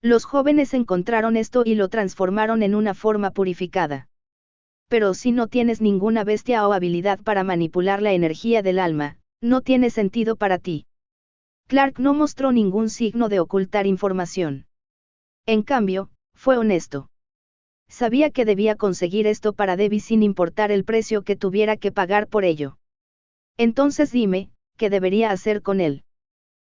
Los jóvenes encontraron esto y lo transformaron en una forma purificada. Pero si no tienes ninguna bestia o habilidad para manipular la energía del alma, no tiene sentido para ti. Clark no mostró ningún signo de ocultar información. En cambio, fue honesto. Sabía que debía conseguir esto para Debbie sin importar el precio que tuviera que pagar por ello. Entonces dime, ¿qué debería hacer con él?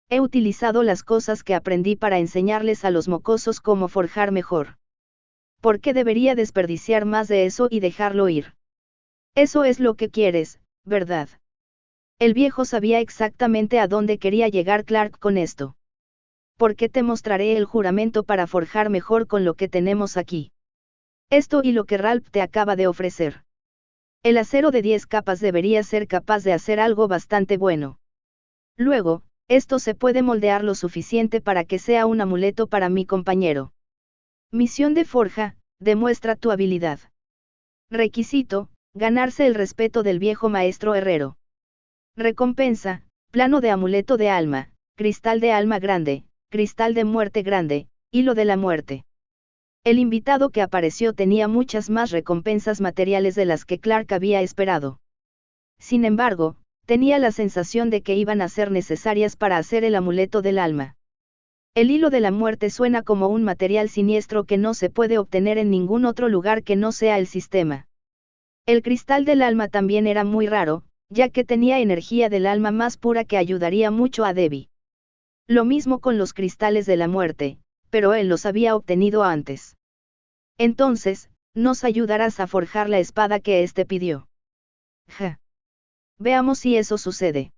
He utilizado las cosas que aprendí para enseñarles a los mocosos cómo forjar mejor. ¿Por qué debería desperdiciar más de eso y dejarlo ir? Eso es lo que quieres, ¿verdad? El viejo sabía exactamente a dónde quería llegar Clark con esto. Porque te mostraré el juramento para forjar mejor con lo que tenemos aquí. Esto y lo que Ralph te acaba de ofrecer. El acero de 10 capas debería ser capaz de hacer algo bastante bueno. Luego, esto se puede moldear lo suficiente para que sea un amuleto para mi compañero. Misión de forja, demuestra tu habilidad. Requisito, ganarse el respeto del viejo maestro herrero. Recompensa, plano de amuleto de alma, cristal de alma grande, cristal de muerte grande, hilo de la muerte. El invitado que apareció tenía muchas más recompensas materiales de las que Clark había esperado. Sin embargo, tenía la sensación de que iban a ser necesarias para hacer el amuleto del alma. El hilo de la muerte suena como un material siniestro que no se puede obtener en ningún otro lugar que no sea el sistema. El cristal del alma también era muy raro, ya que tenía energía del alma más pura que ayudaría mucho a Debbie. Lo mismo con los cristales de la muerte, pero él los había obtenido antes. Entonces, nos ayudarás a forjar la espada que éste pidió. Ja. Veamos si eso sucede.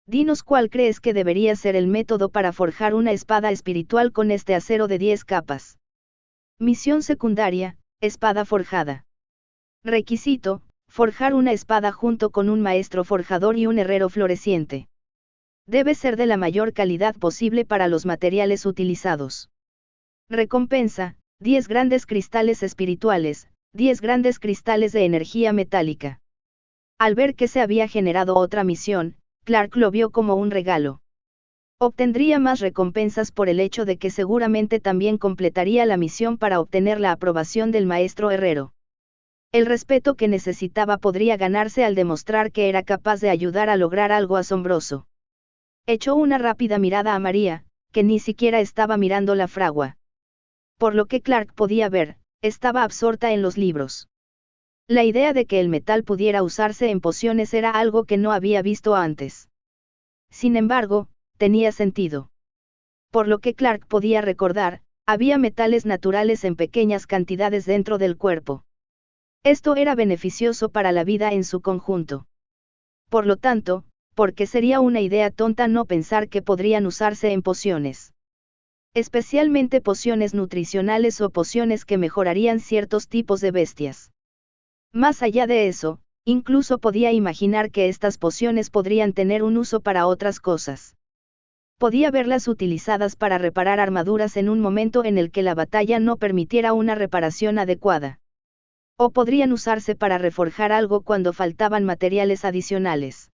Dinos cuál crees que debería ser el método para forjar una espada espiritual con este acero de 10 capas. Misión secundaria, espada forjada. Requisito, forjar una espada junto con un maestro forjador y un herrero floreciente. Debe ser de la mayor calidad posible para los materiales utilizados. Recompensa, 10 grandes cristales espirituales, 10 grandes cristales de energía metálica. Al ver que se había generado otra misión, Clark lo vio como un regalo. Obtendría más recompensas por el hecho de que seguramente también completaría la misión para obtener la aprobación del maestro herrero. El respeto que necesitaba podría ganarse al demostrar que era capaz de ayudar a lograr algo asombroso. Echó una rápida mirada a María, que ni siquiera estaba mirando la fragua. Por lo que Clark podía ver, estaba absorta en los libros. La idea de que el metal pudiera usarse en pociones era algo que no había visto antes. Sin embargo, tenía sentido. Por lo que Clark podía recordar, había metales naturales en pequeñas cantidades dentro del cuerpo. Esto era beneficioso para la vida en su conjunto. Por lo tanto, porque sería una idea tonta no pensar que podrían usarse en pociones. Especialmente pociones nutricionales o pociones que mejorarían ciertos tipos de bestias. Más allá de eso, incluso podía imaginar que estas pociones podrían tener un uso para otras cosas. Podía verlas utilizadas para reparar armaduras en un momento en el que la batalla no permitiera una reparación adecuada. O podrían usarse para reforjar algo cuando faltaban materiales adicionales.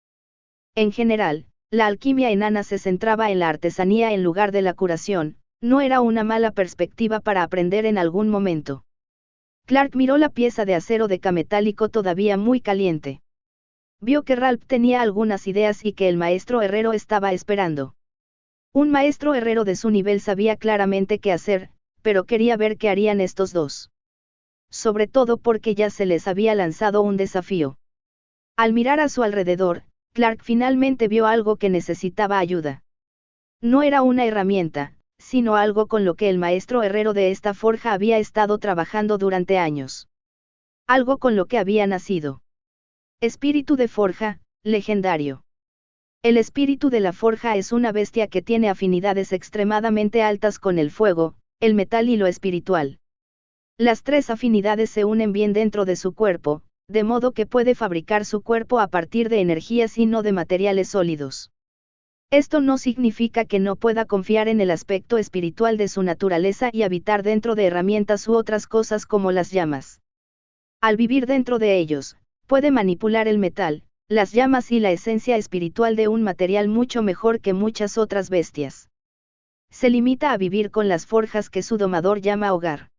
En general, la alquimia enana se centraba en la artesanía en lugar de la curación, no era una mala perspectiva para aprender en algún momento. Clark miró la pieza de acero decametálico todavía muy caliente. Vio que Ralph tenía algunas ideas y que el maestro herrero estaba esperando. Un maestro herrero de su nivel sabía claramente qué hacer, pero quería ver qué harían estos dos. Sobre todo porque ya se les había lanzado un desafío. Al mirar a su alrededor, Clark finalmente vio algo que necesitaba ayuda. No era una herramienta, sino algo con lo que el maestro herrero de esta forja había estado trabajando durante años. Algo con lo que había nacido. Espíritu de forja, legendario. El espíritu de la forja es una bestia que tiene afinidades extremadamente altas con el fuego, el metal y lo espiritual. Las tres afinidades se unen bien dentro de su cuerpo, de modo que puede fabricar su cuerpo a partir de energías y no de materiales sólidos. Esto no significa que no pueda confiar en el aspecto espiritual de su naturaleza y habitar dentro de herramientas u otras cosas como las llamas. Al vivir dentro de ellos, puede manipular el metal, las llamas y la esencia espiritual de un material mucho mejor que muchas otras bestias. Se limita a vivir con las forjas que su domador llama hogar.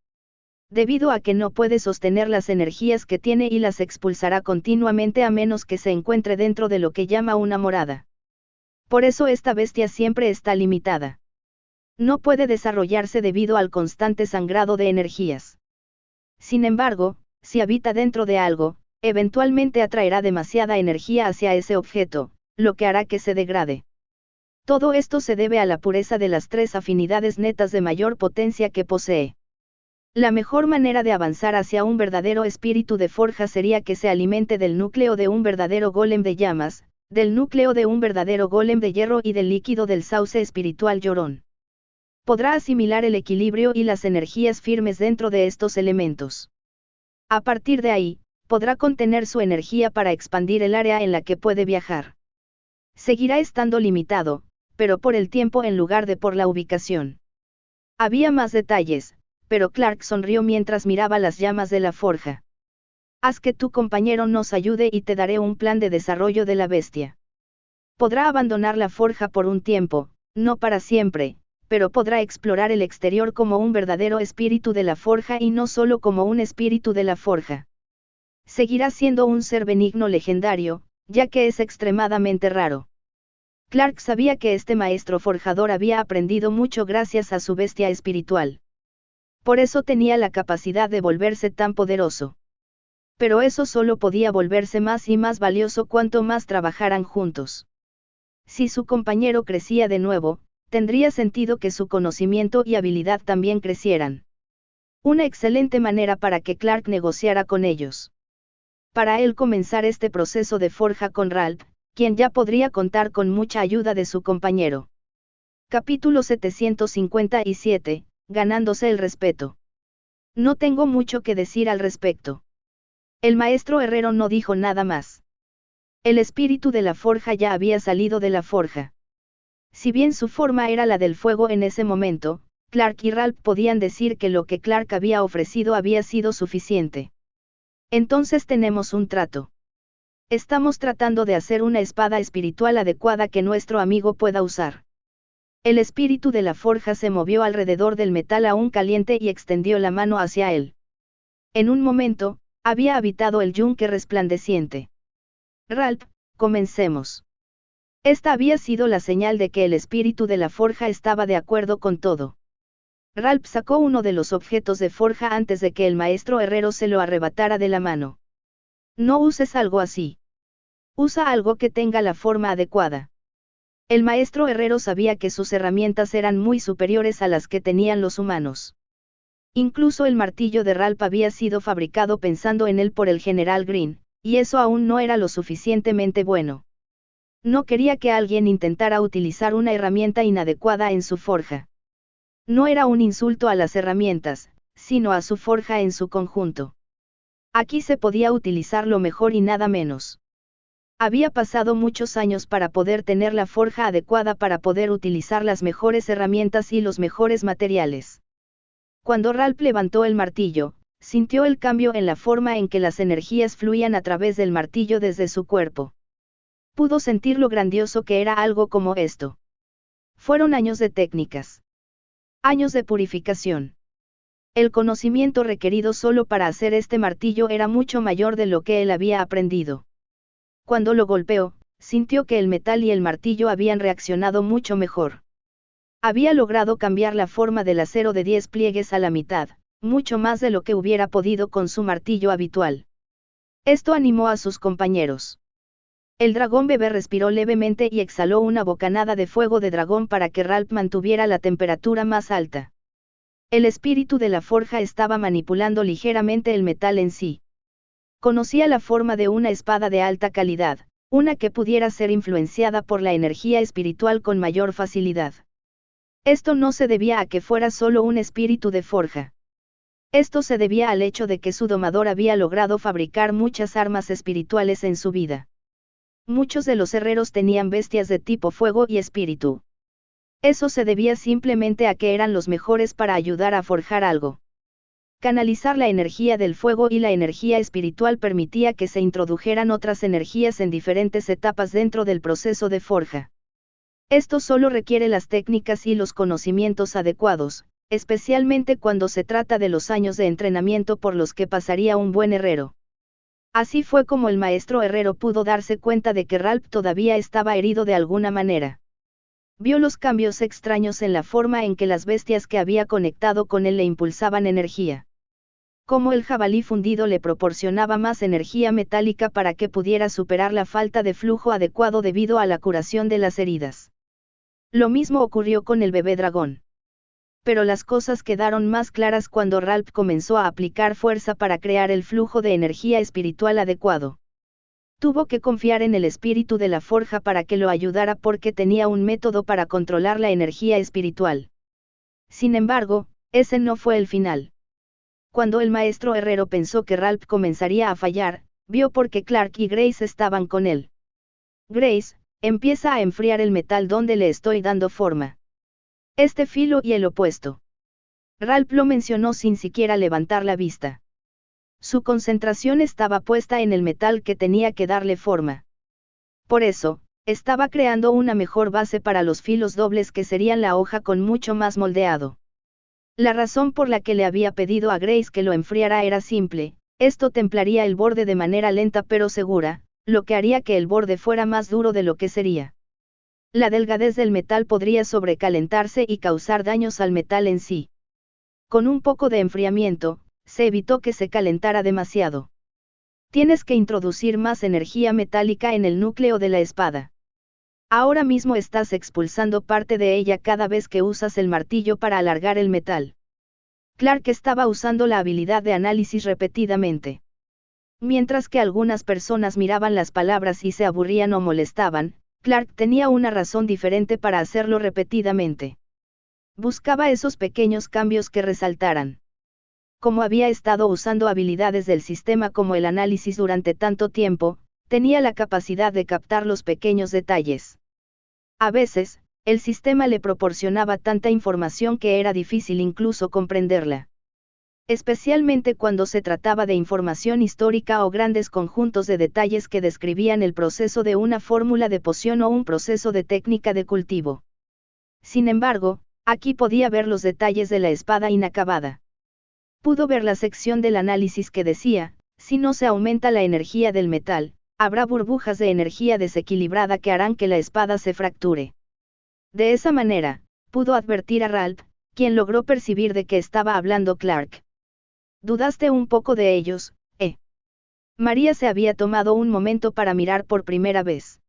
Debido a que no puede sostener las energías que tiene y las expulsará continuamente a menos que se encuentre dentro de lo que llama una morada. Por eso esta bestia siempre está limitada. No puede desarrollarse debido al constante sangrado de energías. Sin embargo, si habita dentro de algo, eventualmente atraerá demasiada energía hacia ese objeto, lo que hará que se degrade. Todo esto se debe a la pureza de las tres afinidades netas de mayor potencia que posee. La mejor manera de avanzar hacia un verdadero espíritu de forja sería que se alimente del núcleo de un verdadero golem de llamas, del núcleo de un verdadero golem de hierro y del líquido del sauce espiritual llorón. Podrá asimilar el equilibrio y las energías firmes dentro de estos elementos. A partir de ahí, podrá contener su energía para expandir el área en la que puede viajar. Seguirá estando limitado, pero por el tiempo en lugar de por la ubicación. Había más detalles, pero Clark sonrió mientras miraba las llamas de la forja. Haz que tu compañero nos ayude y te daré un plan de desarrollo de la bestia. Podrá abandonar la forja por un tiempo, no para siempre, pero podrá explorar el exterior como un verdadero espíritu de la forja y no solo como un espíritu de la forja. Seguirá siendo un ser benigno legendario, ya que es extremadamente raro. Clark sabía que este maestro forjador había aprendido mucho gracias a su bestia espiritual. Por eso tenía la capacidad de volverse tan poderoso. Pero eso solo podía volverse más y más valioso cuanto más trabajaran juntos. Si su compañero crecía de nuevo, tendría sentido que su conocimiento y habilidad también crecieran. Una excelente manera para que Clark negociara con ellos. Para él comenzar este proceso de forja con Ralph, quien ya podría contar con mucha ayuda de su compañero. Capítulo 757, ganándose el respeto. No tengo mucho que decir al respecto. El maestro herrero no dijo nada más. El espíritu de la forja ya había salido de la forja. Si bien su forma era la del fuego en ese momento, Clark y Ralph podían decir que lo que Clark había ofrecido había sido suficiente. Entonces tenemos un trato. Estamos tratando de hacer una espada espiritual adecuada que nuestro amigo pueda usar. El espíritu de la forja se movió alrededor del metal aún caliente y extendió la mano hacia él. En un momento, había habitado el yunque resplandeciente. Ralph, comencemos. Esta había sido la señal de que el espíritu de la forja estaba de acuerdo con todo. Ralph sacó uno de los objetos de forja antes de que el maestro herrero se lo arrebatara de la mano. No uses algo así. Usa algo que tenga la forma adecuada. El maestro herrero sabía que sus herramientas eran muy superiores a las que tenían los humanos. Incluso el martillo de Ralph había sido fabricado pensando en él por el general Green, y eso aún no era lo suficientemente bueno. No quería que alguien intentara utilizar una herramienta inadecuada en su forja. No era un insulto a las herramientas, sino a su forja en su conjunto. Aquí se podía utilizar lo mejor y nada menos. Había pasado muchos años para poder tener la forja adecuada para poder utilizar las mejores herramientas y los mejores materiales. Cuando Ralph levantó el martillo, sintió el cambio en la forma en que las energías fluían a través del martillo desde su cuerpo. Pudo sentir lo grandioso que era algo como esto. Fueron años de técnicas. Años de purificación. El conocimiento requerido solo para hacer este martillo era mucho mayor de lo que él había aprendido. Cuando lo golpeó, sintió que el metal y el martillo habían reaccionado mucho mejor. Había logrado cambiar la forma del acero de 10 pliegues a la mitad, mucho más de lo que hubiera podido con su martillo habitual. Esto animó a sus compañeros. El dragón bebé respiró levemente y exhaló una bocanada de fuego de dragón para que Ralph mantuviera la temperatura más alta. El espíritu de la forja estaba manipulando ligeramente el metal en sí. Conocía la forma de una espada de alta calidad, una que pudiera ser influenciada por la energía espiritual con mayor facilidad. Esto no se debía a que fuera solo un espíritu de forja. Esto se debía al hecho de que su domador había logrado fabricar muchas armas espirituales en su vida. Muchos de los herreros tenían bestias de tipo fuego y espíritu. Eso se debía simplemente a que eran los mejores para ayudar a forjar algo. Canalizar la energía del fuego y la energía espiritual permitía que se introdujeran otras energías en diferentes etapas dentro del proceso de forja. Esto solo requiere las técnicas y los conocimientos adecuados, especialmente cuando se trata de los años de entrenamiento por los que pasaría un buen herrero. Así fue como el maestro herrero pudo darse cuenta de que Ralph todavía estaba herido de alguna manera. Vio los cambios extraños en la forma en que las bestias que había conectado con él le impulsaban energía. Como el jabalí fundido le proporcionaba más energía metálica para que pudiera superar la falta de flujo adecuado debido a la curación de las heridas. Lo mismo ocurrió con el bebé dragón. Pero las cosas quedaron más claras cuando Ralph comenzó a aplicar fuerza para crear el flujo de energía espiritual adecuado. Tuvo que confiar en el espíritu de la forja para que lo ayudara porque tenía un método para controlar la energía espiritual. Sin embargo, ese no fue el final. Cuando el maestro herrero pensó que Ralph comenzaría a fallar, vio por qué Clark y Grace estaban con él. Grace, empieza a enfriar el metal donde le estoy dando forma. Este filo y el opuesto. Ralph lo mencionó sin siquiera levantar la vista. Su concentración estaba puesta en el metal que tenía que darle forma. Por eso, Estaba creando una mejor base para los filos dobles que serían la hoja con mucho más moldeado. La razón por la que le había pedido a Grace que lo enfriara era simple: esto templaría el borde de manera lenta pero segura, lo que haría que el borde fuera más duro de lo que sería. La delgadez del metal podría sobrecalentarse y causar daños al metal en sí. Con un poco de enfriamiento, se evitó que se calentara demasiado. Tienes que introducir más energía metálica en el núcleo de la espada. Ahora mismo estás expulsando parte de ella cada vez que usas el martillo para alargar el metal. Clark estaba usando la habilidad de análisis repetidamente. Mientras que algunas personas miraban las palabras y se aburrían o molestaban, Clark tenía una razón diferente para hacerlo repetidamente. Buscaba esos pequeños cambios que resaltaran. Como había estado usando habilidades del sistema como el análisis durante tanto tiempo, tenía la capacidad de captar los pequeños detalles. A veces, el sistema le proporcionaba tanta información que era difícil incluso comprenderla. Especialmente cuando se trataba de información histórica o grandes conjuntos de detalles que describían el proceso de una fórmula de poción o un proceso de técnica de cultivo. Sin embargo, aquí podía ver los detalles de la espada inacabada. Pudo ver la sección del análisis que decía: si no se aumenta la energía del metal, habrá burbujas de energía desequilibrada que harán que la espada se fracture. De esa manera, pudo advertir a Ralph, quien logró percibir de qué estaba hablando Clark. ¿Dudaste un poco de ellos, eh? María se había tomado un momento para mirar por primera vez.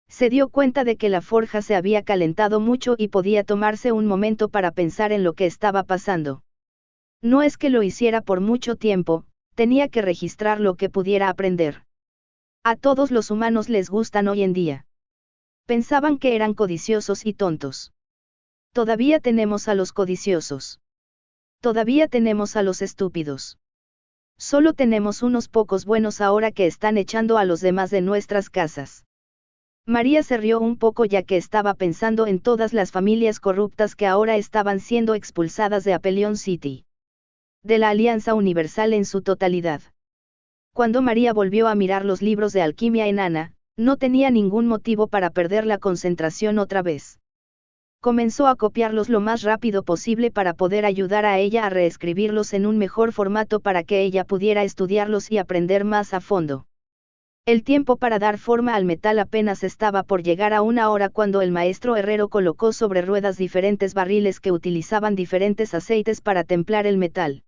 Se dio cuenta de que la forja se había calentado mucho y podía tomarse un momento para pensar en lo que estaba pasando. No es que lo hiciera por mucho tiempo, tenía que registrar lo que pudiera aprender. A todos los humanos les gustan hoy en día. Pensaban que eran codiciosos y tontos. Todavía tenemos a los codiciosos. Todavía tenemos a los estúpidos. Solo tenemos unos pocos buenos ahora que están echando a los demás de nuestras casas. María se rió un poco ya que estaba pensando en todas las familias corruptas que ahora estaban siendo expulsadas de Apellion City. De la Alianza Universal en su totalidad. Cuando María volvió a mirar los libros de alquimia enana, no tenía ningún motivo para perder la concentración otra vez. Comenzó a copiarlos lo más rápido posible para poder ayudar a ella a reescribirlos en un mejor formato para que ella pudiera estudiarlos y aprender más a fondo. El tiempo para dar forma al metal apenas estaba por llegar a 1 hora cuando el maestro herrero colocó sobre ruedas diferentes barriles que utilizaban diferentes aceites para templar el metal.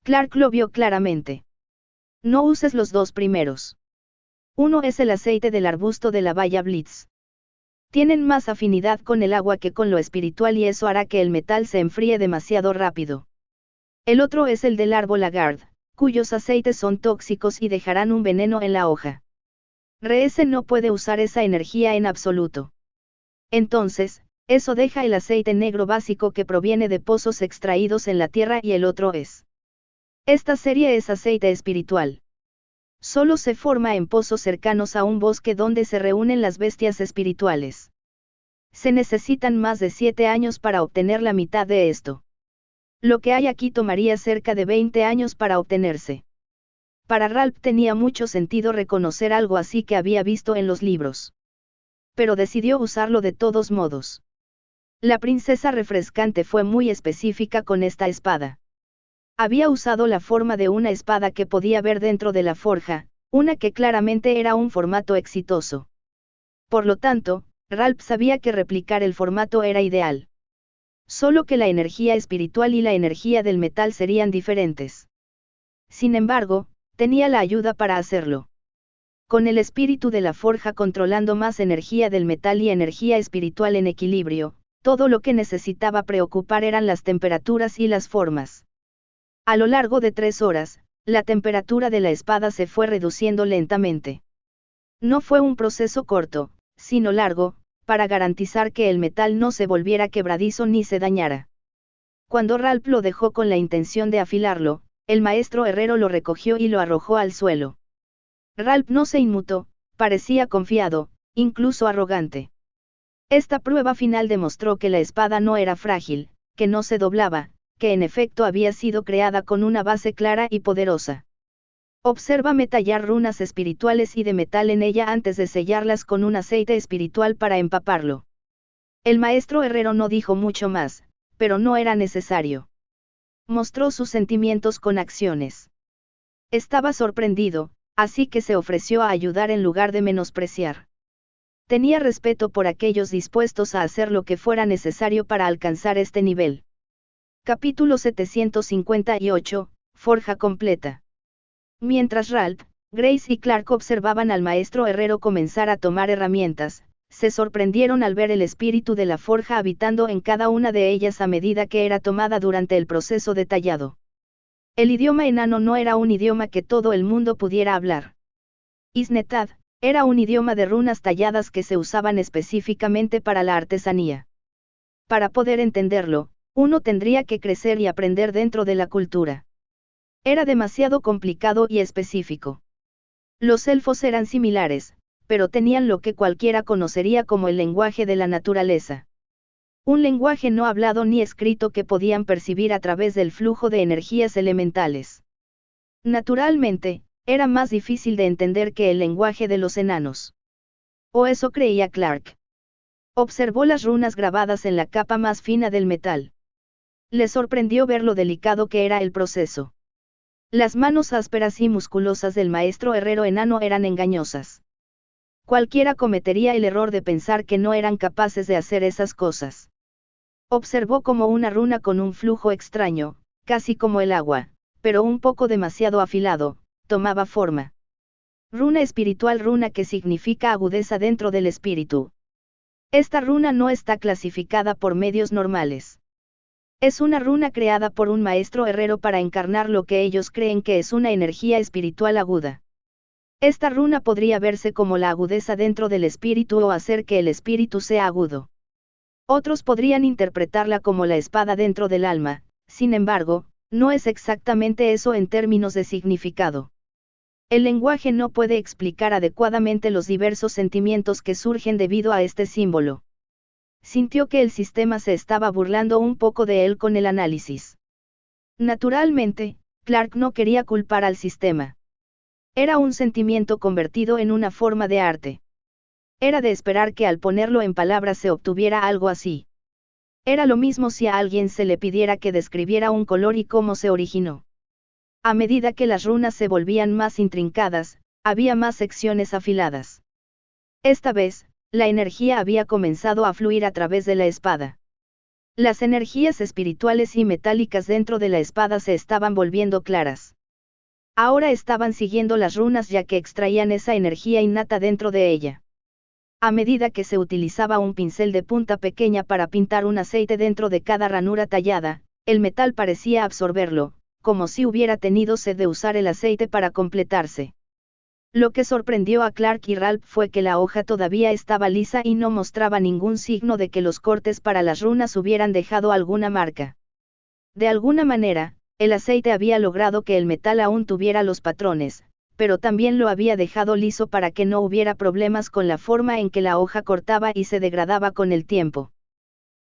Clark lo vio claramente. No uses los dos primeros. Uno es el aceite del arbusto de la Baya Blitz. Tienen más afinidad con el agua que con lo espiritual y eso hará que el metal se enfríe demasiado rápido. El otro es el del árbol agard, cuyos aceites son tóxicos y dejarán un veneno en la hoja. Reese no puede usar esa energía en absoluto. Entonces, eso deja el aceite negro básico que proviene de pozos extraídos en la tierra y el otro es. Esta serie es aceite espiritual. Solo se forma en pozos cercanos a un bosque donde se reúnen las bestias espirituales. Se necesitan más de 7 años para obtener la mitad de esto. Lo que hay aquí tomaría cerca de 20 años para obtenerse. Para Ralph tenía mucho sentido reconocer algo así que había visto en los libros. Pero decidió usarlo de todos modos. La princesa refrescante fue muy específica con esta espada. Había usado la forma de una espada que podía ver dentro de la forja, una que claramente era un formato exitoso. Por lo tanto, Ralph sabía que replicar el formato era ideal. Solo que la energía espiritual y la energía del metal serían diferentes. Sin embargo, tenía la ayuda para hacerlo. Con el espíritu de la forja controlando más energía del metal y energía espiritual en equilibrio, todo lo que necesitaba preocupar eran las temperaturas y las formas. A lo largo de 3 horas, la temperatura de la espada se fue reduciendo lentamente. No fue un proceso corto, sino largo, para garantizar que el metal no se volviera quebradizo ni se dañara. Cuando Ralph lo dejó con la intención de afilarlo, el maestro herrero lo recogió y lo arrojó al suelo. Ralph no se inmutó, parecía confiado, incluso arrogante. Esta prueba final demostró que la espada no era frágil, que no se doblaba, que en efecto había sido creada con una base clara y poderosa. Obsérvame tallar runas espirituales y de metal en ella antes de sellarlas con un aceite espiritual para empaparlo. El maestro herrero no dijo mucho más, pero no era necesario. Mostró sus sentimientos con acciones. Estaba sorprendido, así que se ofreció a ayudar en lugar de menospreciar. Tenía respeto por aquellos dispuestos a hacer lo que fuera necesario para alcanzar este nivel. Capítulo 758, Forja completa. Mientras Ralph, Grace y Clark observaban al maestro herrero comenzar a tomar herramientas, se sorprendieron al ver el espíritu de la forja habitando en cada una de ellas a medida que era tomada durante el proceso de tallado. El idioma enano no era un idioma que todo el mundo pudiera hablar. Isnetad, era un idioma de runas talladas que se usaban específicamente para la artesanía. Para poder entenderlo, uno tendría que crecer y aprender dentro de la cultura. Era demasiado complicado y específico. Los elfos eran similares, pero tenían lo que cualquiera conocería como el lenguaje de la naturaleza. Un lenguaje no hablado ni escrito que podían percibir a través del flujo de energías elementales. Naturalmente, era más difícil de entender que el lenguaje de los enanos. O eso creía Clark. Observó las runas grabadas en la capa más fina del metal. Le sorprendió ver lo delicado que era el proceso. Las manos ásperas y musculosas del maestro herrero enano eran engañosas. Cualquiera cometería el error de pensar que no eran capaces de hacer esas cosas. Observó como una runa con un flujo extraño, casi como el agua, pero un poco demasiado afilado, tomaba forma. Runa espiritual, runa que significa agudeza dentro del espíritu. Esta runa no está clasificada por medios normales. Es una runa creada por un maestro herrero para encarnar lo que ellos creen que es una energía espiritual aguda. Esta runa podría verse como la agudeza dentro del espíritu o hacer que el espíritu sea agudo. Otros podrían interpretarla como la espada dentro del alma, sin embargo, no es exactamente eso en términos de significado. El lenguaje no puede explicar adecuadamente los diversos sentimientos que surgen debido a este símbolo. Sintió que el sistema se estaba burlando un poco de él con el análisis. Naturalmente, Clark no quería culpar al sistema. Era un sentimiento convertido en una forma de arte. Era de esperar que al ponerlo en palabras se obtuviera algo así. Era lo mismo si a alguien se le pidiera que describiera un color y cómo se originó. A medida que las runas se volvían más intrincadas, había más secciones afiladas. Esta vez, la energía había comenzado a fluir a través de la espada. Las energías espirituales y metálicas dentro de la espada se estaban volviendo claras. Ahora estaban siguiendo las runas ya que extraían esa energía innata dentro de ella. A medida que se utilizaba un pincel de punta pequeña para pintar un aceite dentro de cada ranura tallada, el metal parecía absorberlo, como si hubiera tenido sed de usar el aceite para completarse. Lo que sorprendió a Clark y Ralph fue que la hoja todavía estaba lisa y no mostraba ningún signo de que los cortes para las runas hubieran dejado alguna marca. De alguna manera, el aceite había logrado que el metal aún tuviera los patrones, pero también lo había dejado liso para que no hubiera problemas con la forma en que la hoja cortaba y se degradaba con el tiempo.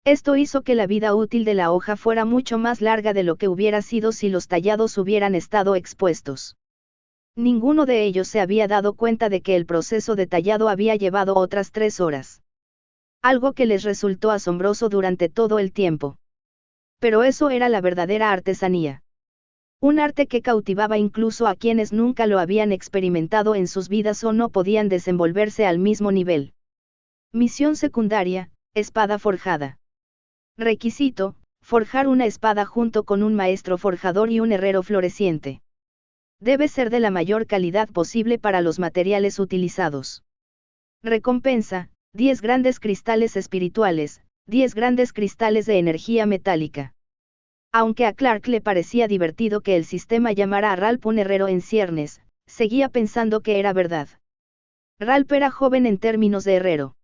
Esto hizo que la vida útil de la hoja fuera mucho más larga de lo que hubiera sido si los tallados hubieran estado expuestos. Ninguno de ellos se había dado cuenta de que el proceso de tallado había llevado otras 3 horas. Algo que les resultó asombroso durante todo el tiempo. Pero eso era la verdadera artesanía. Un arte que cautivaba incluso a quienes nunca lo habían experimentado en sus vidas o no podían desenvolverse al mismo nivel. Misión secundaria, espada forjada. Requisito, forjar una espada junto con un maestro forjador y un herrero floreciente. Debe ser de la mayor calidad posible para los materiales utilizados. Recompensa, 10 grandes cristales espirituales, 10 grandes cristales de energía metálica. Aunque a Clark le parecía divertido que el sistema llamara a Ralph un herrero en ciernes, seguía pensando que era verdad. Ralph era joven en términos de herrero.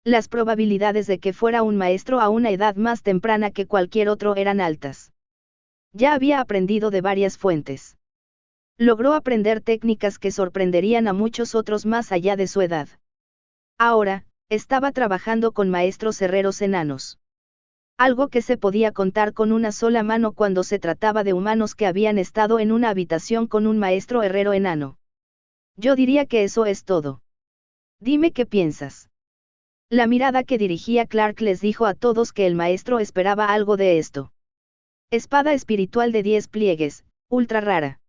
Las probabilidades de que fuera un maestro a una edad más temprana que cualquier otro eran altas. Ya había aprendido de varias fuentes. Logró aprender técnicas que sorprenderían a muchos otros más allá de su edad. Ahora, estaba trabajando con maestros herreros enanos. Algo que se podía contar con una sola mano cuando se trataba de humanos que habían estado en una habitación con un maestro herrero enano. Yo diría que eso es todo. Dime qué piensas. La mirada que dirigía Clark les dijo a todos que el maestro esperaba algo de esto. Espada espiritual de 10 pliegues, ultra rara.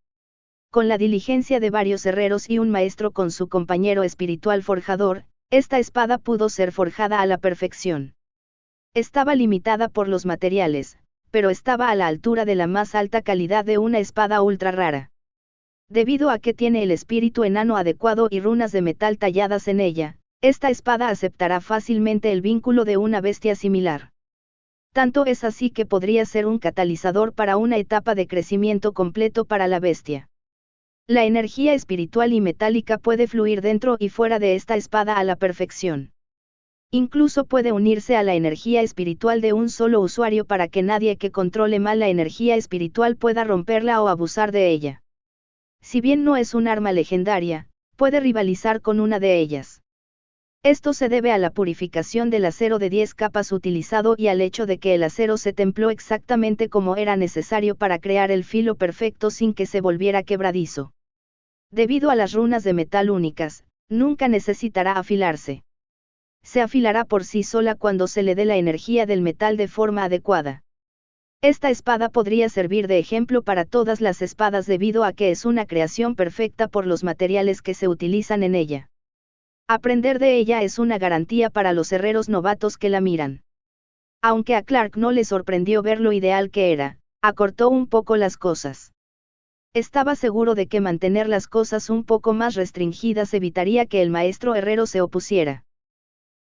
Con la diligencia de varios herreros y un maestro con su compañero espiritual forjador, esta espada pudo ser forjada a la perfección. Estaba limitada por los materiales, pero estaba a la altura de la más alta calidad de una espada ultra rara. Debido a que tiene el espíritu enano adecuado y runas de metal talladas en ella, esta espada aceptará fácilmente el vínculo de una bestia similar. Tanto es así que podría ser un catalizador para una etapa de crecimiento completo para la bestia. La energía espiritual y metálica puede fluir dentro y fuera de esta espada a la perfección. Incluso puede unirse a la energía espiritual de un solo usuario para que nadie que controle mal la energía espiritual pueda romperla o abusar de ella. Si bien no es un arma legendaria, puede rivalizar con una de ellas. Esto se debe a la purificación del acero de 10 capas utilizado y al hecho de que el acero se templó exactamente como era necesario para crear el filo perfecto sin que se volviera quebradizo. Debido a las runas de metal únicas, nunca necesitará afilarse. Se afilará por sí sola cuando se le dé la energía del metal de forma adecuada. Esta espada podría servir de ejemplo para todas las espadas debido a que es una creación perfecta por los materiales que se utilizan en ella. Aprender de ella es una garantía para los herreros novatos que la miran. Aunque a Clark no le sorprendió ver lo ideal que era, acortó un poco las cosas. Estaba seguro de que mantener las cosas un poco más restringidas evitaría que el maestro herrero se opusiera.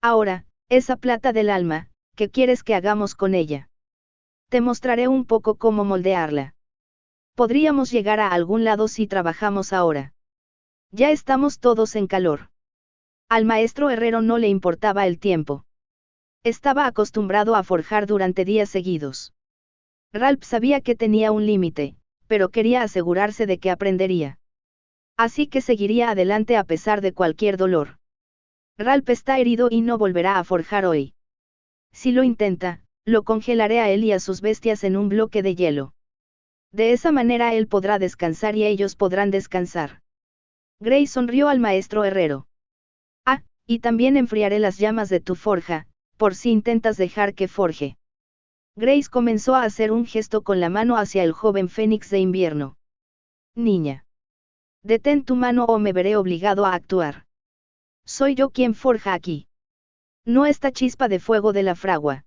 Ahora, esa plata del alma, ¿qué quieres que hagamos con ella? Te mostraré un poco cómo moldearla. Podríamos llegar a algún lado si trabajamos ahora. Ya estamos todos en calor. Al maestro herrero no le importaba el tiempo. Estaba acostumbrado a forjar durante días seguidos. Ralph sabía que tenía un límite, pero quería asegurarse de que aprendería. Así que seguiría adelante a pesar de cualquier dolor. Ralph está herido y no volverá a forjar hoy. Si lo intenta, lo congelaré a él y a sus bestias en un bloque de hielo. De esa manera él podrá descansar y ellos podrán descansar. Gray sonrió al maestro herrero. Y también enfriaré las llamas de tu forja, por si intentas dejar que forje. Grace comenzó a hacer un gesto con la mano hacia el joven Fénix de invierno. Niña. Detén tu mano o me veré obligado a actuar. Soy yo quien forja aquí. No esta chispa de fuego de la fragua.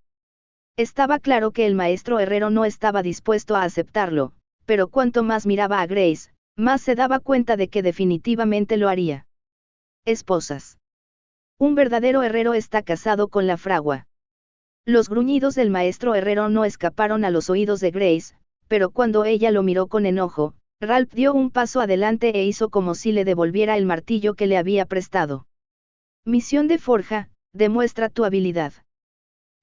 Estaba claro que el maestro herrero no estaba dispuesto a aceptarlo, pero cuanto más miraba a Grace, más se daba cuenta de que definitivamente lo haría. Esposas. Un verdadero herrero está casado con la fragua. Los gruñidos del maestro herrero no escaparon a los oídos de Grace, pero cuando ella lo miró con enojo, Ralph dio un paso adelante e hizo como si le devolviera el martillo que le había prestado. Misión de forja, demuestra tu habilidad.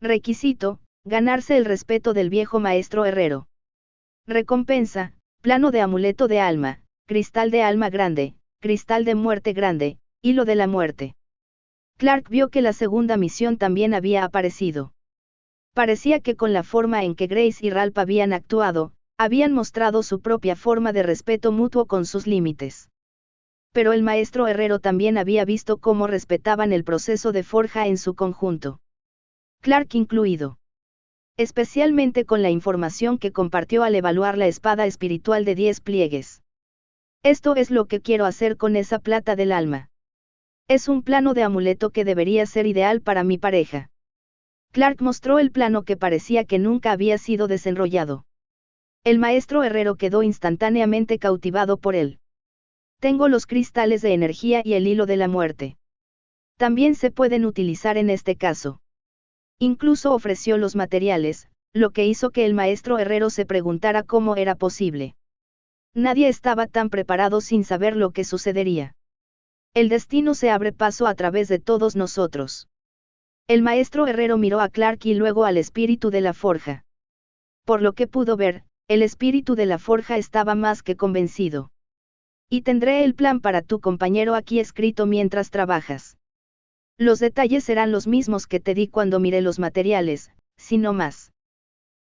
Requisito, ganarse el respeto del viejo maestro herrero. Recompensa, plano de amuleto de alma, cristal de alma grande, cristal de muerte grande, hilo de la muerte. Clark vio que la segunda misión también había aparecido. Parecía que con la forma en que Grace y Ralph habían actuado, habían mostrado su propia forma de respeto mutuo con sus límites. Pero el maestro herrero también había visto cómo respetaban el proceso de forja en su conjunto. Clark incluido. Especialmente con la información que compartió al evaluar la espada espiritual de 10 pliegues. Esto es lo que quiero hacer con esa plata del alma. Es un plano de amuleto que debería ser ideal para mi pareja. Clark mostró el plano que parecía que nunca había sido desenrollado. El maestro herrero quedó instantáneamente cautivado por él. Tengo los cristales de energía y el hilo de la muerte. También se pueden utilizar en este caso. Incluso ofreció los materiales, lo que hizo que el maestro herrero se preguntara cómo era posible. Nadie estaba tan preparado sin saber lo que sucedería. El destino se abre paso a través de todos nosotros. El maestro herrero miró a Clark y luego al espíritu de la forja. Por lo que pudo ver, el espíritu de la forja estaba más que convencido. Y tendré el plan para tu compañero aquí escrito mientras trabajas. Los detalles serán los mismos que te di cuando miré los materiales, si no más.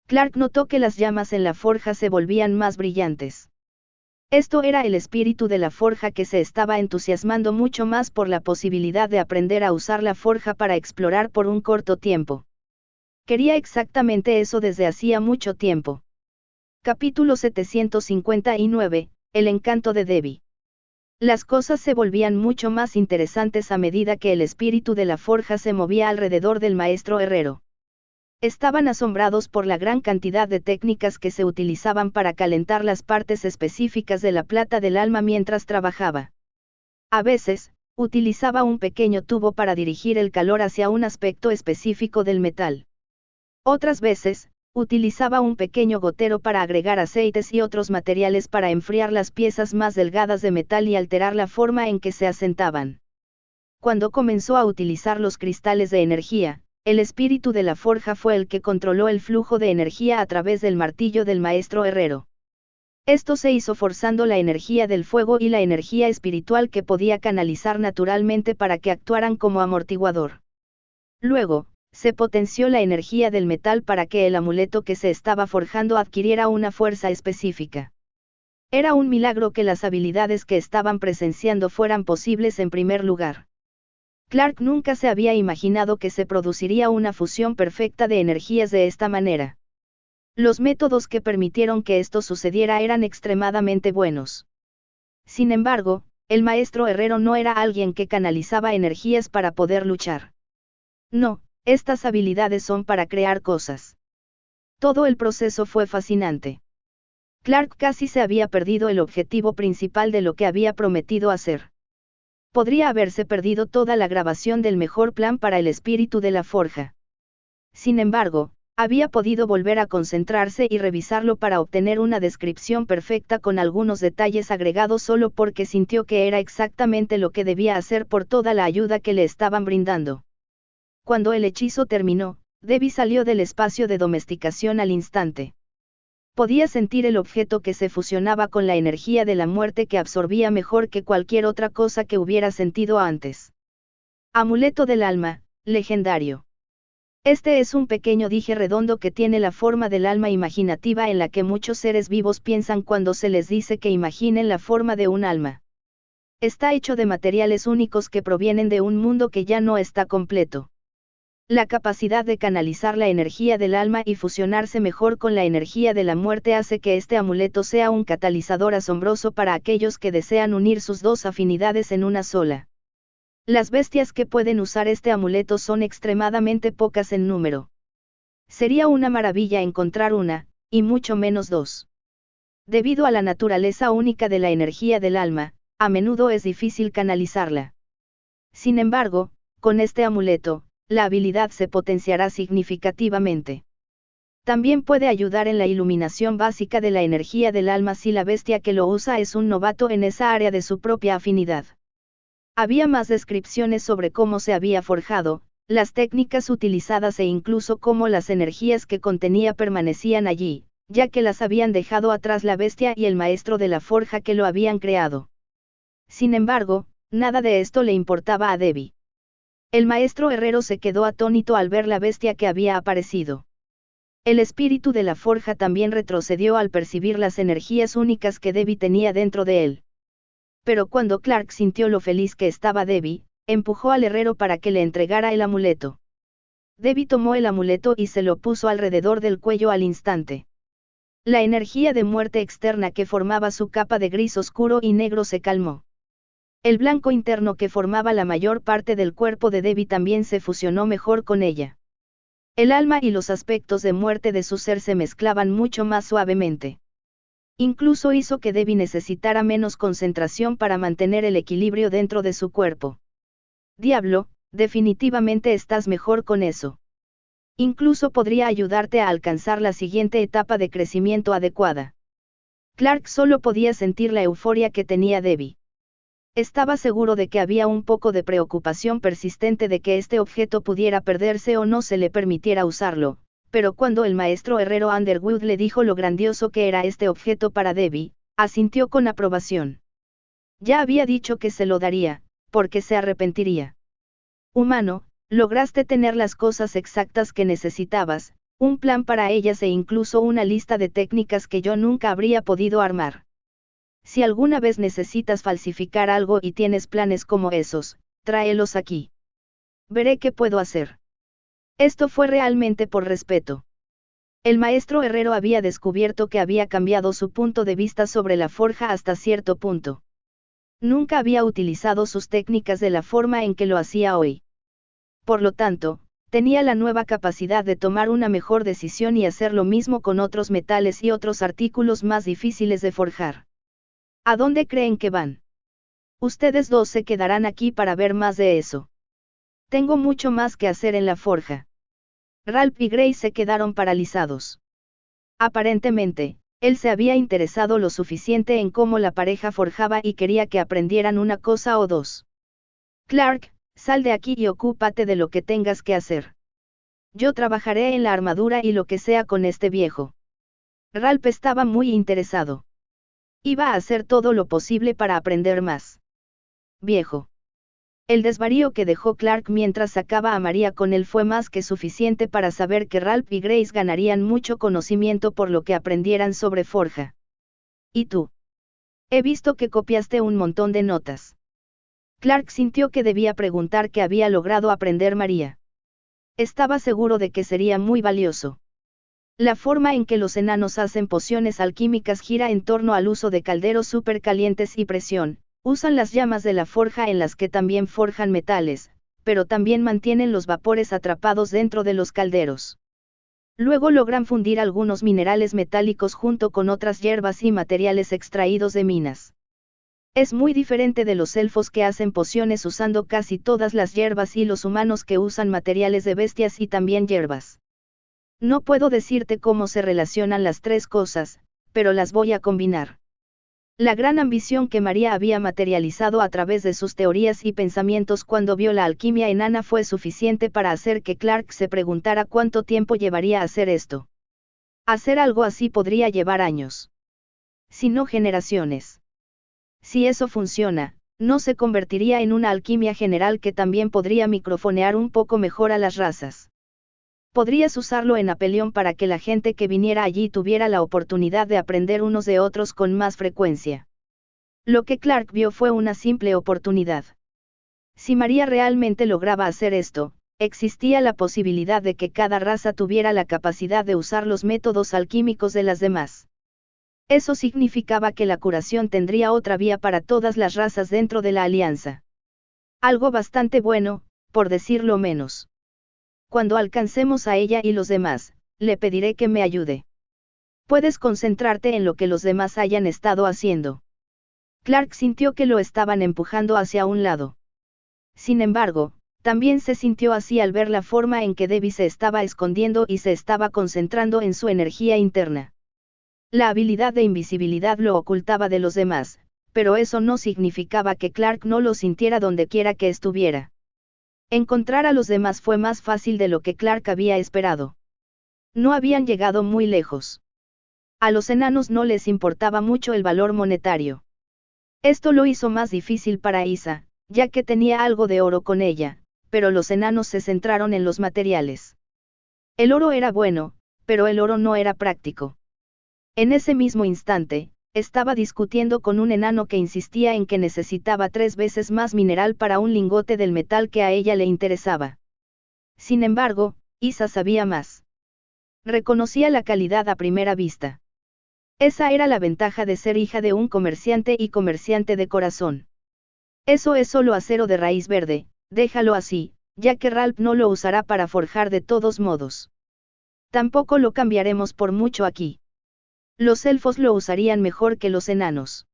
Clark notó que las llamas en la forja se volvían más brillantes. Esto era el espíritu de la forja que se estaba entusiasmando mucho más por la posibilidad de aprender a usar la forja para explorar por un corto tiempo. Quería exactamente eso desde hacía mucho tiempo. Capítulo 759, El encanto de Debbie. Las cosas se volvían mucho más interesantes a medida que el espíritu de la forja se movía alrededor del maestro herrero. Estaban asombrados por la gran cantidad de técnicas que se utilizaban para calentar las partes específicas de la plata del alma mientras trabajaba. A veces, utilizaba un pequeño tubo para dirigir el calor hacia un aspecto específico del metal. Otras veces, utilizaba un pequeño gotero para agregar aceites y otros materiales para enfriar las piezas más delgadas de metal y alterar la forma en que se asentaban. Cuando comenzó a utilizar los cristales de energía, el espíritu de la forja fue el que controló el flujo de energía a través del martillo del maestro herrero. Esto se hizo forzando la energía del fuego y la energía espiritual que podía canalizar naturalmente para que actuaran como amortiguador. Luego, se potenció la energía del metal para que el amuleto que se estaba forjando adquiriera una fuerza específica. Era un milagro que las habilidades que estaban presenciando fueran posibles en primer lugar. Clark nunca se había imaginado que se produciría una fusión perfecta de energías de esta manera. Los métodos que permitieron que esto sucediera eran extremadamente buenos. Sin embargo, el maestro herrero no era alguien que canalizaba energías para poder luchar. No, estas habilidades son para crear cosas. Todo el proceso fue fascinante. Clark casi se había perdido el objetivo principal de lo que había prometido hacer. Podría haberse perdido toda la grabación del mejor plan para el espíritu de la forja. Sin embargo, había podido volver a concentrarse y revisarlo para obtener una descripción perfecta con algunos detalles agregados solo porque sintió que era exactamente lo que debía hacer por toda la ayuda que le estaban brindando. Cuando el hechizo terminó, Debbie salió del espacio de domesticación al instante. Podía sentir el objeto que se fusionaba con la energía de la muerte que absorbía mejor que cualquier otra cosa que hubiera sentido antes. Amuleto del alma, legendario. Este es un pequeño dije redondo que tiene la forma del alma imaginativa en la que muchos seres vivos piensan cuando se les dice que imaginen la forma de un alma. Está hecho de materiales únicos que provienen de un mundo que ya no está completo. La capacidad de canalizar la energía del alma y fusionarse mejor con la energía de la muerte hace que este amuleto sea un catalizador asombroso para aquellos que desean unir sus dos afinidades en una sola. Las bestias que pueden usar este amuleto son extremadamente pocas en número. Sería una maravilla encontrar una, y mucho menos dos. Debido a la naturaleza única de la energía del alma, a menudo es difícil canalizarla. Sin embargo, con este amuleto, la habilidad se potenciará significativamente. También puede ayudar en la iluminación básica de la energía del alma si la bestia que lo usa es un novato en esa área de su propia afinidad. Había más descripciones sobre cómo se había forjado, las técnicas utilizadas e incluso cómo las energías que contenía permanecían allí, ya que las habían dejado atrás la bestia y el maestro de la forja que lo habían creado. Sin embargo, nada de esto le importaba a Debbie. El maestro herrero se quedó atónito al ver la bestia que había aparecido. El espíritu de la forja también retrocedió al percibir las energías únicas que Debbie tenía dentro de él. Pero cuando Clark sintió lo feliz que estaba Debbie, empujó al herrero para que le entregara el amuleto. Debbie tomó el amuleto y se lo puso alrededor del cuello al instante. La energía de muerte externa que formaba su capa de gris oscuro y negro se calmó. El blanco interno que formaba la mayor parte del cuerpo de Debbie también se fusionó mejor con ella. El alma y los aspectos de muerte de su ser se mezclaban mucho más suavemente. Incluso hizo que Debbie necesitara menos concentración para mantener el equilibrio dentro de su cuerpo. Diablo, definitivamente estás mejor con eso. Incluso podría ayudarte a alcanzar la siguiente etapa de crecimiento adecuada. Clark solo podía sentir la euforia que tenía Debbie. Estaba seguro de que había un poco de preocupación persistente de que este objeto pudiera perderse o no se le permitiera usarlo, pero cuando el maestro herrero Underwood le dijo lo grandioso que era este objeto para Debbie, asintió con aprobación. Ya había dicho que se lo daría, porque se arrepentiría. Humano, lograste tener las cosas exactas que necesitabas, un plan para ellas e incluso una lista de técnicas que yo nunca habría podido armar. Si alguna vez necesitas falsificar algo y tienes planes como esos, tráelos aquí. Veré qué puedo hacer. Esto fue realmente por respeto. El maestro herrero había descubierto que había cambiado su punto de vista sobre la forja hasta cierto punto. Nunca había utilizado sus técnicas de la forma en que lo hacía hoy. Por lo tanto, tenía la nueva capacidad de tomar una mejor decisión y hacer lo mismo con otros metales y otros artículos más difíciles de forjar. ¿A dónde creen que van? Ustedes dos se quedarán aquí para ver más de eso. Tengo mucho más que hacer en la forja. Ralph y Grace se quedaron paralizados. Aparentemente, él se había interesado lo suficiente en cómo la pareja forjaba y quería que aprendieran una cosa o dos. Clark, sal de aquí y ocúpate de lo que tengas que hacer. Yo trabajaré en la armadura y lo que sea con este viejo. Ralph estaba muy interesado. Iba a hacer todo lo posible para aprender más. Viejo. El desvarío que dejó Clark mientras sacaba a María con él fue más que suficiente para saber que Ralph y Grace ganarían mucho conocimiento por lo que aprendieran sobre forja. ¿Y tú? He visto que copiaste un montón de notas. Clark sintió que debía preguntar qué había logrado aprender María. Estaba seguro de que sería muy valioso. La forma en que los enanos hacen pociones alquímicas gira en torno al uso de calderos supercalientes y presión. Usan las llamas de la forja en las que también forjan metales, pero también mantienen los vapores atrapados dentro de los calderos. Luego logran fundir algunos minerales metálicos junto con otras hierbas y materiales extraídos de minas. Es muy diferente de los elfos que hacen pociones usando casi todas las hierbas y los humanos que usan materiales de bestias y también hierbas. No puedo decirte cómo se relacionan las tres cosas, pero las voy a combinar. La gran ambición que María había materializado a través de sus teorías y pensamientos cuando vio la alquimia enana fue suficiente para hacer que Clark se preguntara cuánto tiempo llevaría a hacer esto. Hacer algo así podría llevar años. Si no generaciones. Si eso funciona, no se convertiría en una alquimia general que también podría microfonear un poco mejor a las razas. Podrías usarlo en Apelión para que la gente que viniera allí tuviera la oportunidad de aprender unos de otros con más frecuencia. Lo que Clark vio fue una simple oportunidad. Si María realmente lograba hacer esto, existía la posibilidad de que cada raza tuviera la capacidad de usar los métodos alquímicos de las demás. Eso significaba que la curación tendría otra vía para todas las razas dentro de la alianza. Algo bastante bueno, por decirlo menos. Cuando alcancemos a ella y los demás, le pediré que me ayude. Puedes concentrarte en lo que los demás hayan estado haciendo. Clark sintió que lo estaban empujando hacia un lado. Sin embargo, también se sintió así al ver la forma en que Debbie se estaba escondiendo y se estaba concentrando en su energía interna. La habilidad de invisibilidad lo ocultaba de los demás, pero eso no significaba que Clark no lo sintiera donde quiera que estuviera. Encontrar a los demás fue más fácil de lo que Clark había esperado. No habían llegado muy lejos. A los enanos no les importaba mucho el valor monetario. Esto lo hizo más difícil para Isa, ya que tenía algo de oro con ella, pero los enanos se centraron en los materiales. El oro era bueno, pero el oro no era práctico. En ese mismo instante, estaba discutiendo con un enano que insistía en que necesitaba 3 veces más mineral para un lingote del metal que a ella le interesaba. Sin embargo, Isa sabía más. Reconocía la calidad a primera vista. Esa era la ventaja de ser hija de un comerciante y comerciante de corazón. Eso es solo acero de raíz verde, déjalo así, ya que Ralph no lo usará para forjar de todos modos. Tampoco lo cambiaremos por mucho aquí. Los elfos lo usarían mejor que los enanos.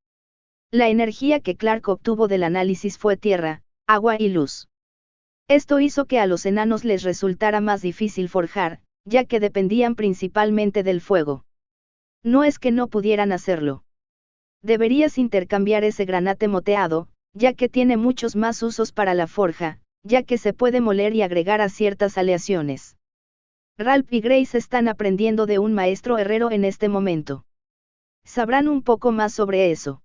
La energía que Clark obtuvo del análisis fue tierra, agua y luz. Esto hizo que a los enanos les resultara más difícil forjar, ya que dependían principalmente del fuego. No es que no pudieran hacerlo. Deberías intercambiar ese granate moteado, ya que tiene muchos más usos para la forja, ya que se puede moler y agregar a ciertas aleaciones. Ralph y Grace están aprendiendo de un maestro herrero en este momento. Sabrán un poco más sobre eso.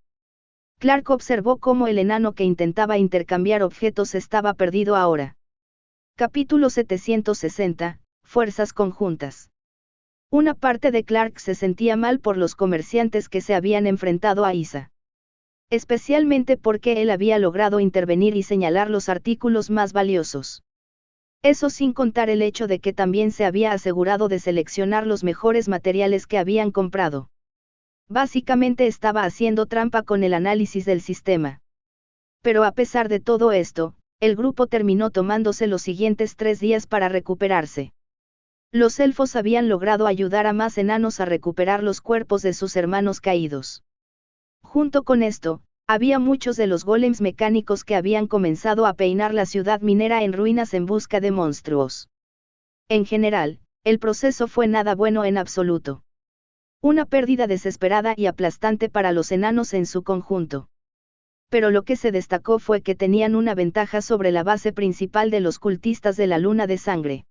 Clark observó cómo el enano que intentaba intercambiar objetos estaba perdido ahora. Capítulo 760, Fuerzas conjuntas. Una parte de Clark se sentía mal por los comerciantes que se habían enfrentado a Isa. Especialmente porque él había logrado intervenir y señalar los artículos más valiosos. Eso sin contar el hecho de que también se había asegurado de seleccionar los mejores materiales que habían comprado. Básicamente estaba haciendo trampa con el análisis del sistema. Pero a pesar de todo esto, el grupo terminó tomándose los siguientes 3 días para recuperarse. Los elfos habían logrado ayudar a más enanos a recuperar los cuerpos de sus hermanos caídos. Junto con esto, había muchos de los golems mecánicos que habían comenzado a peinar la ciudad minera en ruinas en busca de monstruos. En general, el proceso fue nada bueno en absoluto. Una pérdida desesperada y aplastante para los enanos en su conjunto. Pero lo que se destacó fue que tenían una ventaja sobre la base principal de los cultistas de la luna de sangre.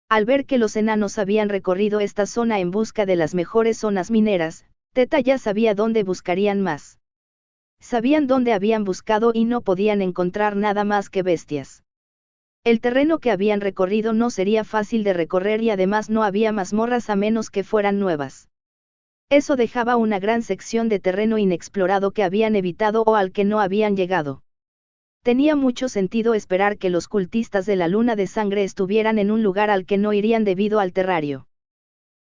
Al ver que los enanos habían recorrido esta zona en busca de las mejores zonas mineras, Teta ya sabía dónde buscarían más. Sabían dónde habían buscado y no podían encontrar nada más que bestias. El terreno que habían recorrido no sería fácil de recorrer y además no había mazmorras a menos que fueran nuevas. Eso dejaba una gran sección de terreno inexplorado que habían evitado o al que no habían llegado. Tenía mucho sentido esperar que los cultistas de la luna de sangre estuvieran en un lugar al que no irían debido al terrario.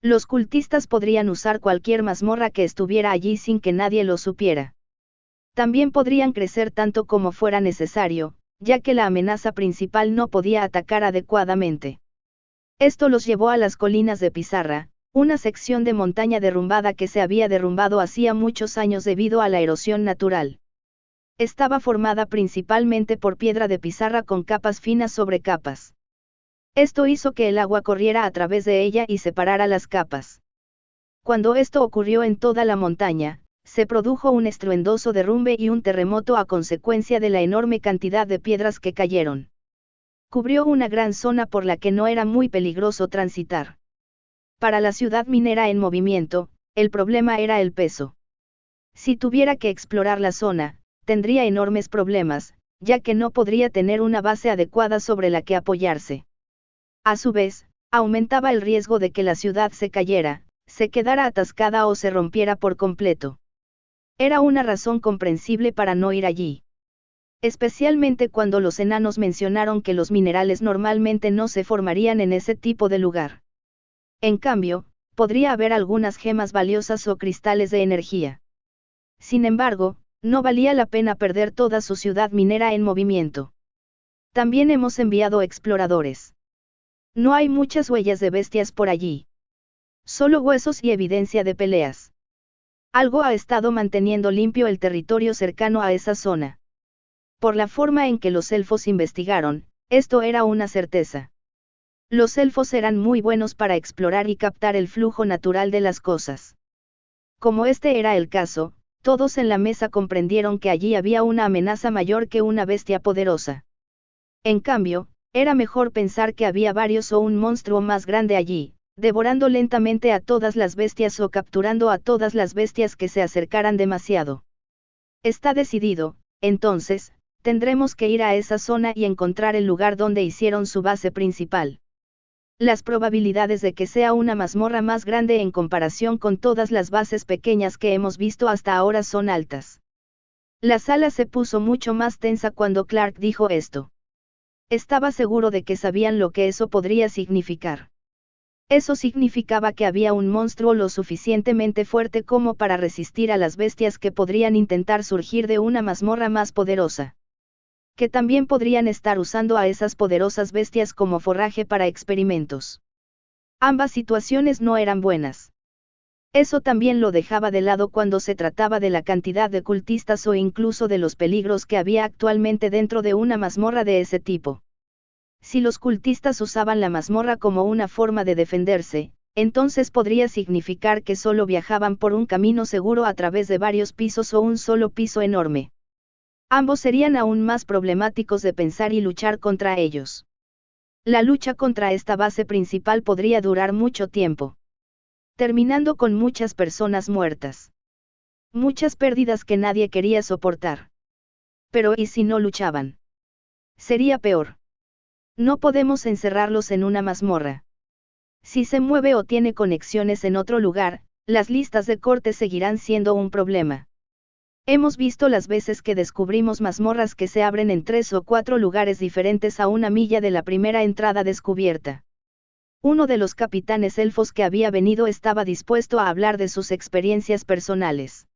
Los cultistas podrían usar cualquier mazmorra que estuviera allí sin que nadie lo supiera. También podrían crecer tanto como fuera necesario, ya que la amenaza principal no podía atacar adecuadamente. Esto los llevó a las colinas de Pizarra, una sección de montaña derrumbada que se había derrumbado hacía muchos años debido a la erosión natural. Estaba formada principalmente por piedra de pizarra con capas finas sobre capas. Esto hizo que el agua corriera a través de ella y separara las capas. Cuando esto ocurrió en toda la montaña, se produjo un estruendoso derrumbe y un terremoto a consecuencia de la enorme cantidad de piedras que cayeron. Cubrió una gran zona por la que no era muy peligroso transitar. Para la ciudad minera en movimiento, el problema era el peso. Si tuviera que explorar la zona, tendría enormes problemas, ya que no podría tener una base adecuada sobre la que apoyarse. A su vez, aumentaba el riesgo de que la ciudad se cayera, se quedara atascada o se rompiera por completo. Era una razón comprensible para no ir allí. Especialmente cuando los enanos mencionaron que los minerales normalmente no se formarían en ese tipo de lugar. En cambio, podría haber algunas gemas valiosas o cristales de energía. Sin embargo, no valía la pena perder toda su ciudad minera en movimiento. También hemos enviado exploradores. No hay muchas huellas de bestias por allí. Solo huesos y evidencia de peleas. Algo ha estado manteniendo limpio el territorio cercano a esa zona. Por la forma en que los elfos investigaron, esto era una certeza. Los elfos eran muy buenos para explorar y captar el flujo natural de las cosas. Como este era el caso, todos en la mesa comprendieron que allí había una amenaza mayor que una bestia poderosa. En cambio, era mejor pensar que había varios o un monstruo más grande allí, devorando lentamente a todas las bestias o capturando a todas las bestias que se acercaran demasiado. Está decidido, entonces, tendremos que ir a esa zona y encontrar el lugar donde hicieron su base principal. Las probabilidades de que sea una mazmorra más grande en comparación con todas las bases pequeñas que hemos visto hasta ahora son altas. La sala se puso mucho más tensa cuando Clark dijo esto. Estaba seguro de que sabían lo que eso podría significar. Eso significaba que había un monstruo lo suficientemente fuerte como para resistir a las bestias que podrían intentar surgir de una mazmorra más poderosa. Que también podrían estar usando a esas poderosas bestias como forraje para experimentos. Ambas situaciones no eran buenas. Eso también lo dejaba de lado cuando se trataba de la cantidad de cultistas o incluso de los peligros que había actualmente dentro de una mazmorra de ese tipo. Si los cultistas usaban la mazmorra como una forma de defenderse, entonces podría significar que solo viajaban por un camino seguro a través de varios pisos o un solo piso enorme. Ambos serían aún más problemáticos de pensar y luchar contra ellos. La lucha contra esta base principal podría durar mucho tiempo. Terminando con muchas personas muertas. Muchas pérdidas que nadie quería soportar. Pero ¿y si no luchaban? Sería peor. No podemos encerrarlos en una mazmorra. Si se mueve o tiene conexiones en otro lugar, las listas de corte seguirán siendo un problema. Hemos visto las veces que descubrimos mazmorras que se abren en 3 o 4 lugares diferentes a 1 milla de la primera entrada descubierta. Uno de los capitanes elfos que había venido estaba dispuesto a hablar de sus experiencias personales.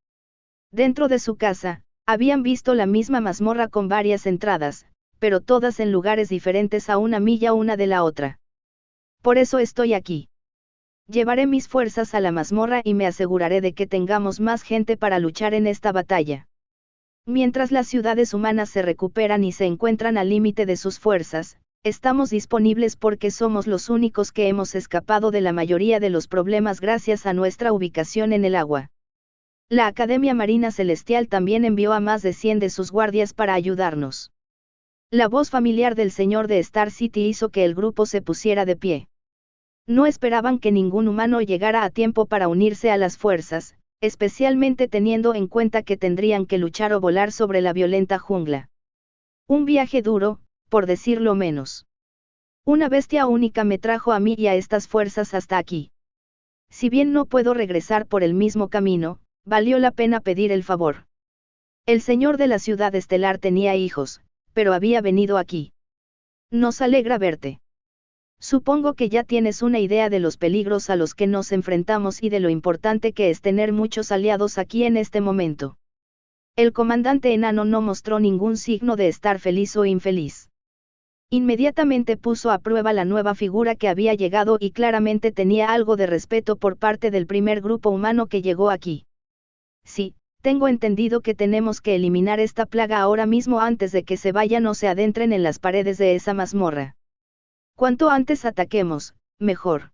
Dentro de su casa, habían visto la misma mazmorra con varias entradas, pero todas en lugares diferentes a 1 milla una de la otra. Por eso estoy aquí. Llevaré mis fuerzas a la mazmorra y me aseguraré de que tengamos más gente para luchar en esta batalla. Mientras las ciudades humanas se recuperan y se encuentran al límite de sus fuerzas, estamos disponibles porque somos los únicos que hemos escapado de la mayoría de los problemas gracias a nuestra ubicación en el agua. La Academia Marina Celestial también envió a más de 100 de sus guardias para ayudarnos. La voz familiar del señor de Star City hizo que el grupo se pusiera de pie. No esperaban que ningún humano llegara a tiempo para unirse a las fuerzas, especialmente teniendo en cuenta que tendrían que luchar o volar sobre la violenta jungla. Un viaje duro, por decirlo menos. Una bestia única me trajo a mí y a estas fuerzas hasta aquí. Si bien no puedo regresar por el mismo camino, valió la pena pedir el favor. El señor de la ciudad estelar tenía hijos, pero había venido aquí. Nos alegra verte. Supongo que ya tienes una idea de los peligros a los que nos enfrentamos y de lo importante que es tener muchos aliados aquí en este momento. El comandante enano no mostró ningún signo de estar feliz o infeliz. Inmediatamente puso a prueba la nueva figura que había llegado y claramente tenía algo de respeto por parte del primer grupo humano que llegó aquí. Sí, tengo entendido que tenemos que eliminar esta plaga ahora mismo antes de que se vayan o se adentren en las paredes de esa mazmorra. Cuanto antes ataquemos, mejor.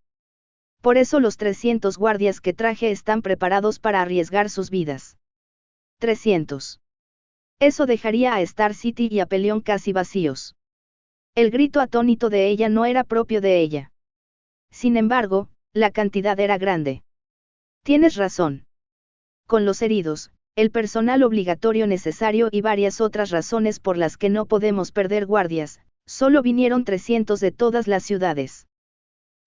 Por eso los 300 guardias que traje están preparados para arriesgar sus vidas. 300. Eso dejaría a Star City y a Pelion casi vacíos. El grito atónito de ella no era propio de ella. Sin embargo, la cantidad era grande. Tienes razón. Con los heridos, el personal obligatorio necesario y varias otras razones por las que no podemos perder guardias, solo vinieron 300 de todas las ciudades.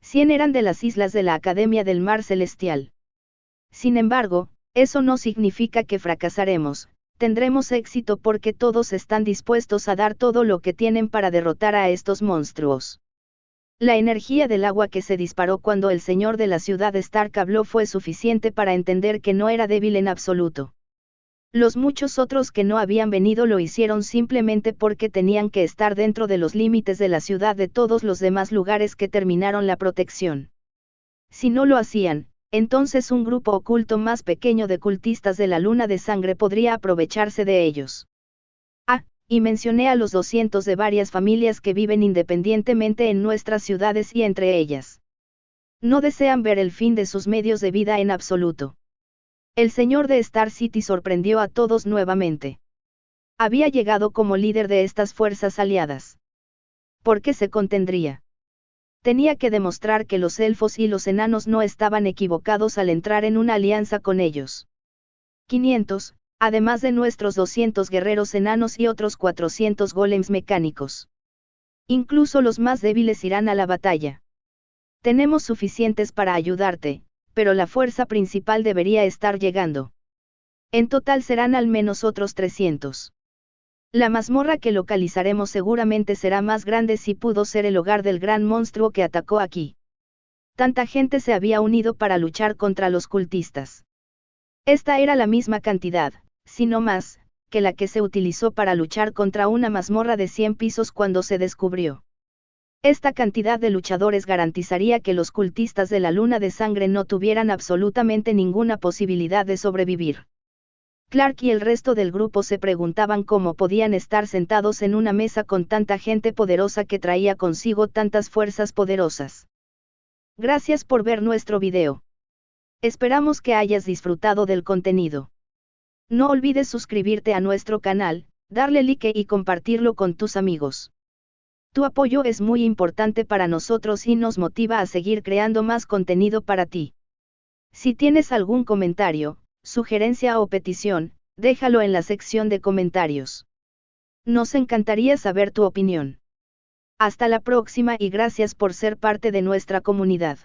100 eran de las islas de la Academia del Mar Celestial. Sin embargo, eso no significa que fracasaremos, tendremos éxito porque todos están dispuestos a dar todo lo que tienen para derrotar a estos monstruos. La energía del agua que se disparó cuando el señor de la ciudad Stark habló fue suficiente para entender que no era débil en absoluto. Los muchos otros que no habían venido lo hicieron simplemente porque tenían que estar dentro de los límites de la ciudad de todos los demás lugares que terminaron la protección. Si no lo hacían, entonces un grupo oculto más pequeño de cultistas de la luna de sangre podría aprovecharse de ellos. Y mencioné a los 200 de varias familias que viven independientemente en nuestras ciudades y entre ellas. No desean ver el fin de sus medios de vida en absoluto. El señor de Star City sorprendió a todos nuevamente. Había llegado como líder de estas fuerzas aliadas. ¿Por qué se contendría? Tenía que demostrar que los elfos y los enanos no estaban equivocados al entrar en una alianza con ellos. 500, además de nuestros 200 guerreros enanos y otros 400 golems mecánicos. Incluso los más débiles irán a la batalla. Tenemos suficientes para ayudarte, pero la fuerza principal debería estar llegando. En total serán al menos otros 300. La mazmorra que localizaremos seguramente será más grande si pudo ser el hogar del gran monstruo que atacó aquí. Tanta gente se había unido para luchar contra los cultistas. Esta era la misma cantidad, si no más, que la que se utilizó para luchar contra una mazmorra de 100 pisos cuando se descubrió. Esta cantidad de luchadores garantizaría que los cultistas de la luna de sangre no tuvieran absolutamente ninguna posibilidad de sobrevivir. Clark y el resto del grupo se preguntaban cómo podían estar sentados en una mesa con tanta gente poderosa que traía consigo tantas fuerzas poderosas. Gracias por ver nuestro video. Esperamos que hayas disfrutado del contenido. No olvides suscribirte a nuestro canal, darle like y compartirlo con tus amigos. Tu apoyo es muy importante para nosotros y nos motiva a seguir creando más contenido para ti. Si tienes algún comentario, sugerencia o petición, déjalo en la sección de comentarios. Nos encantaría saber tu opinión. Hasta la próxima y gracias por ser parte de nuestra comunidad.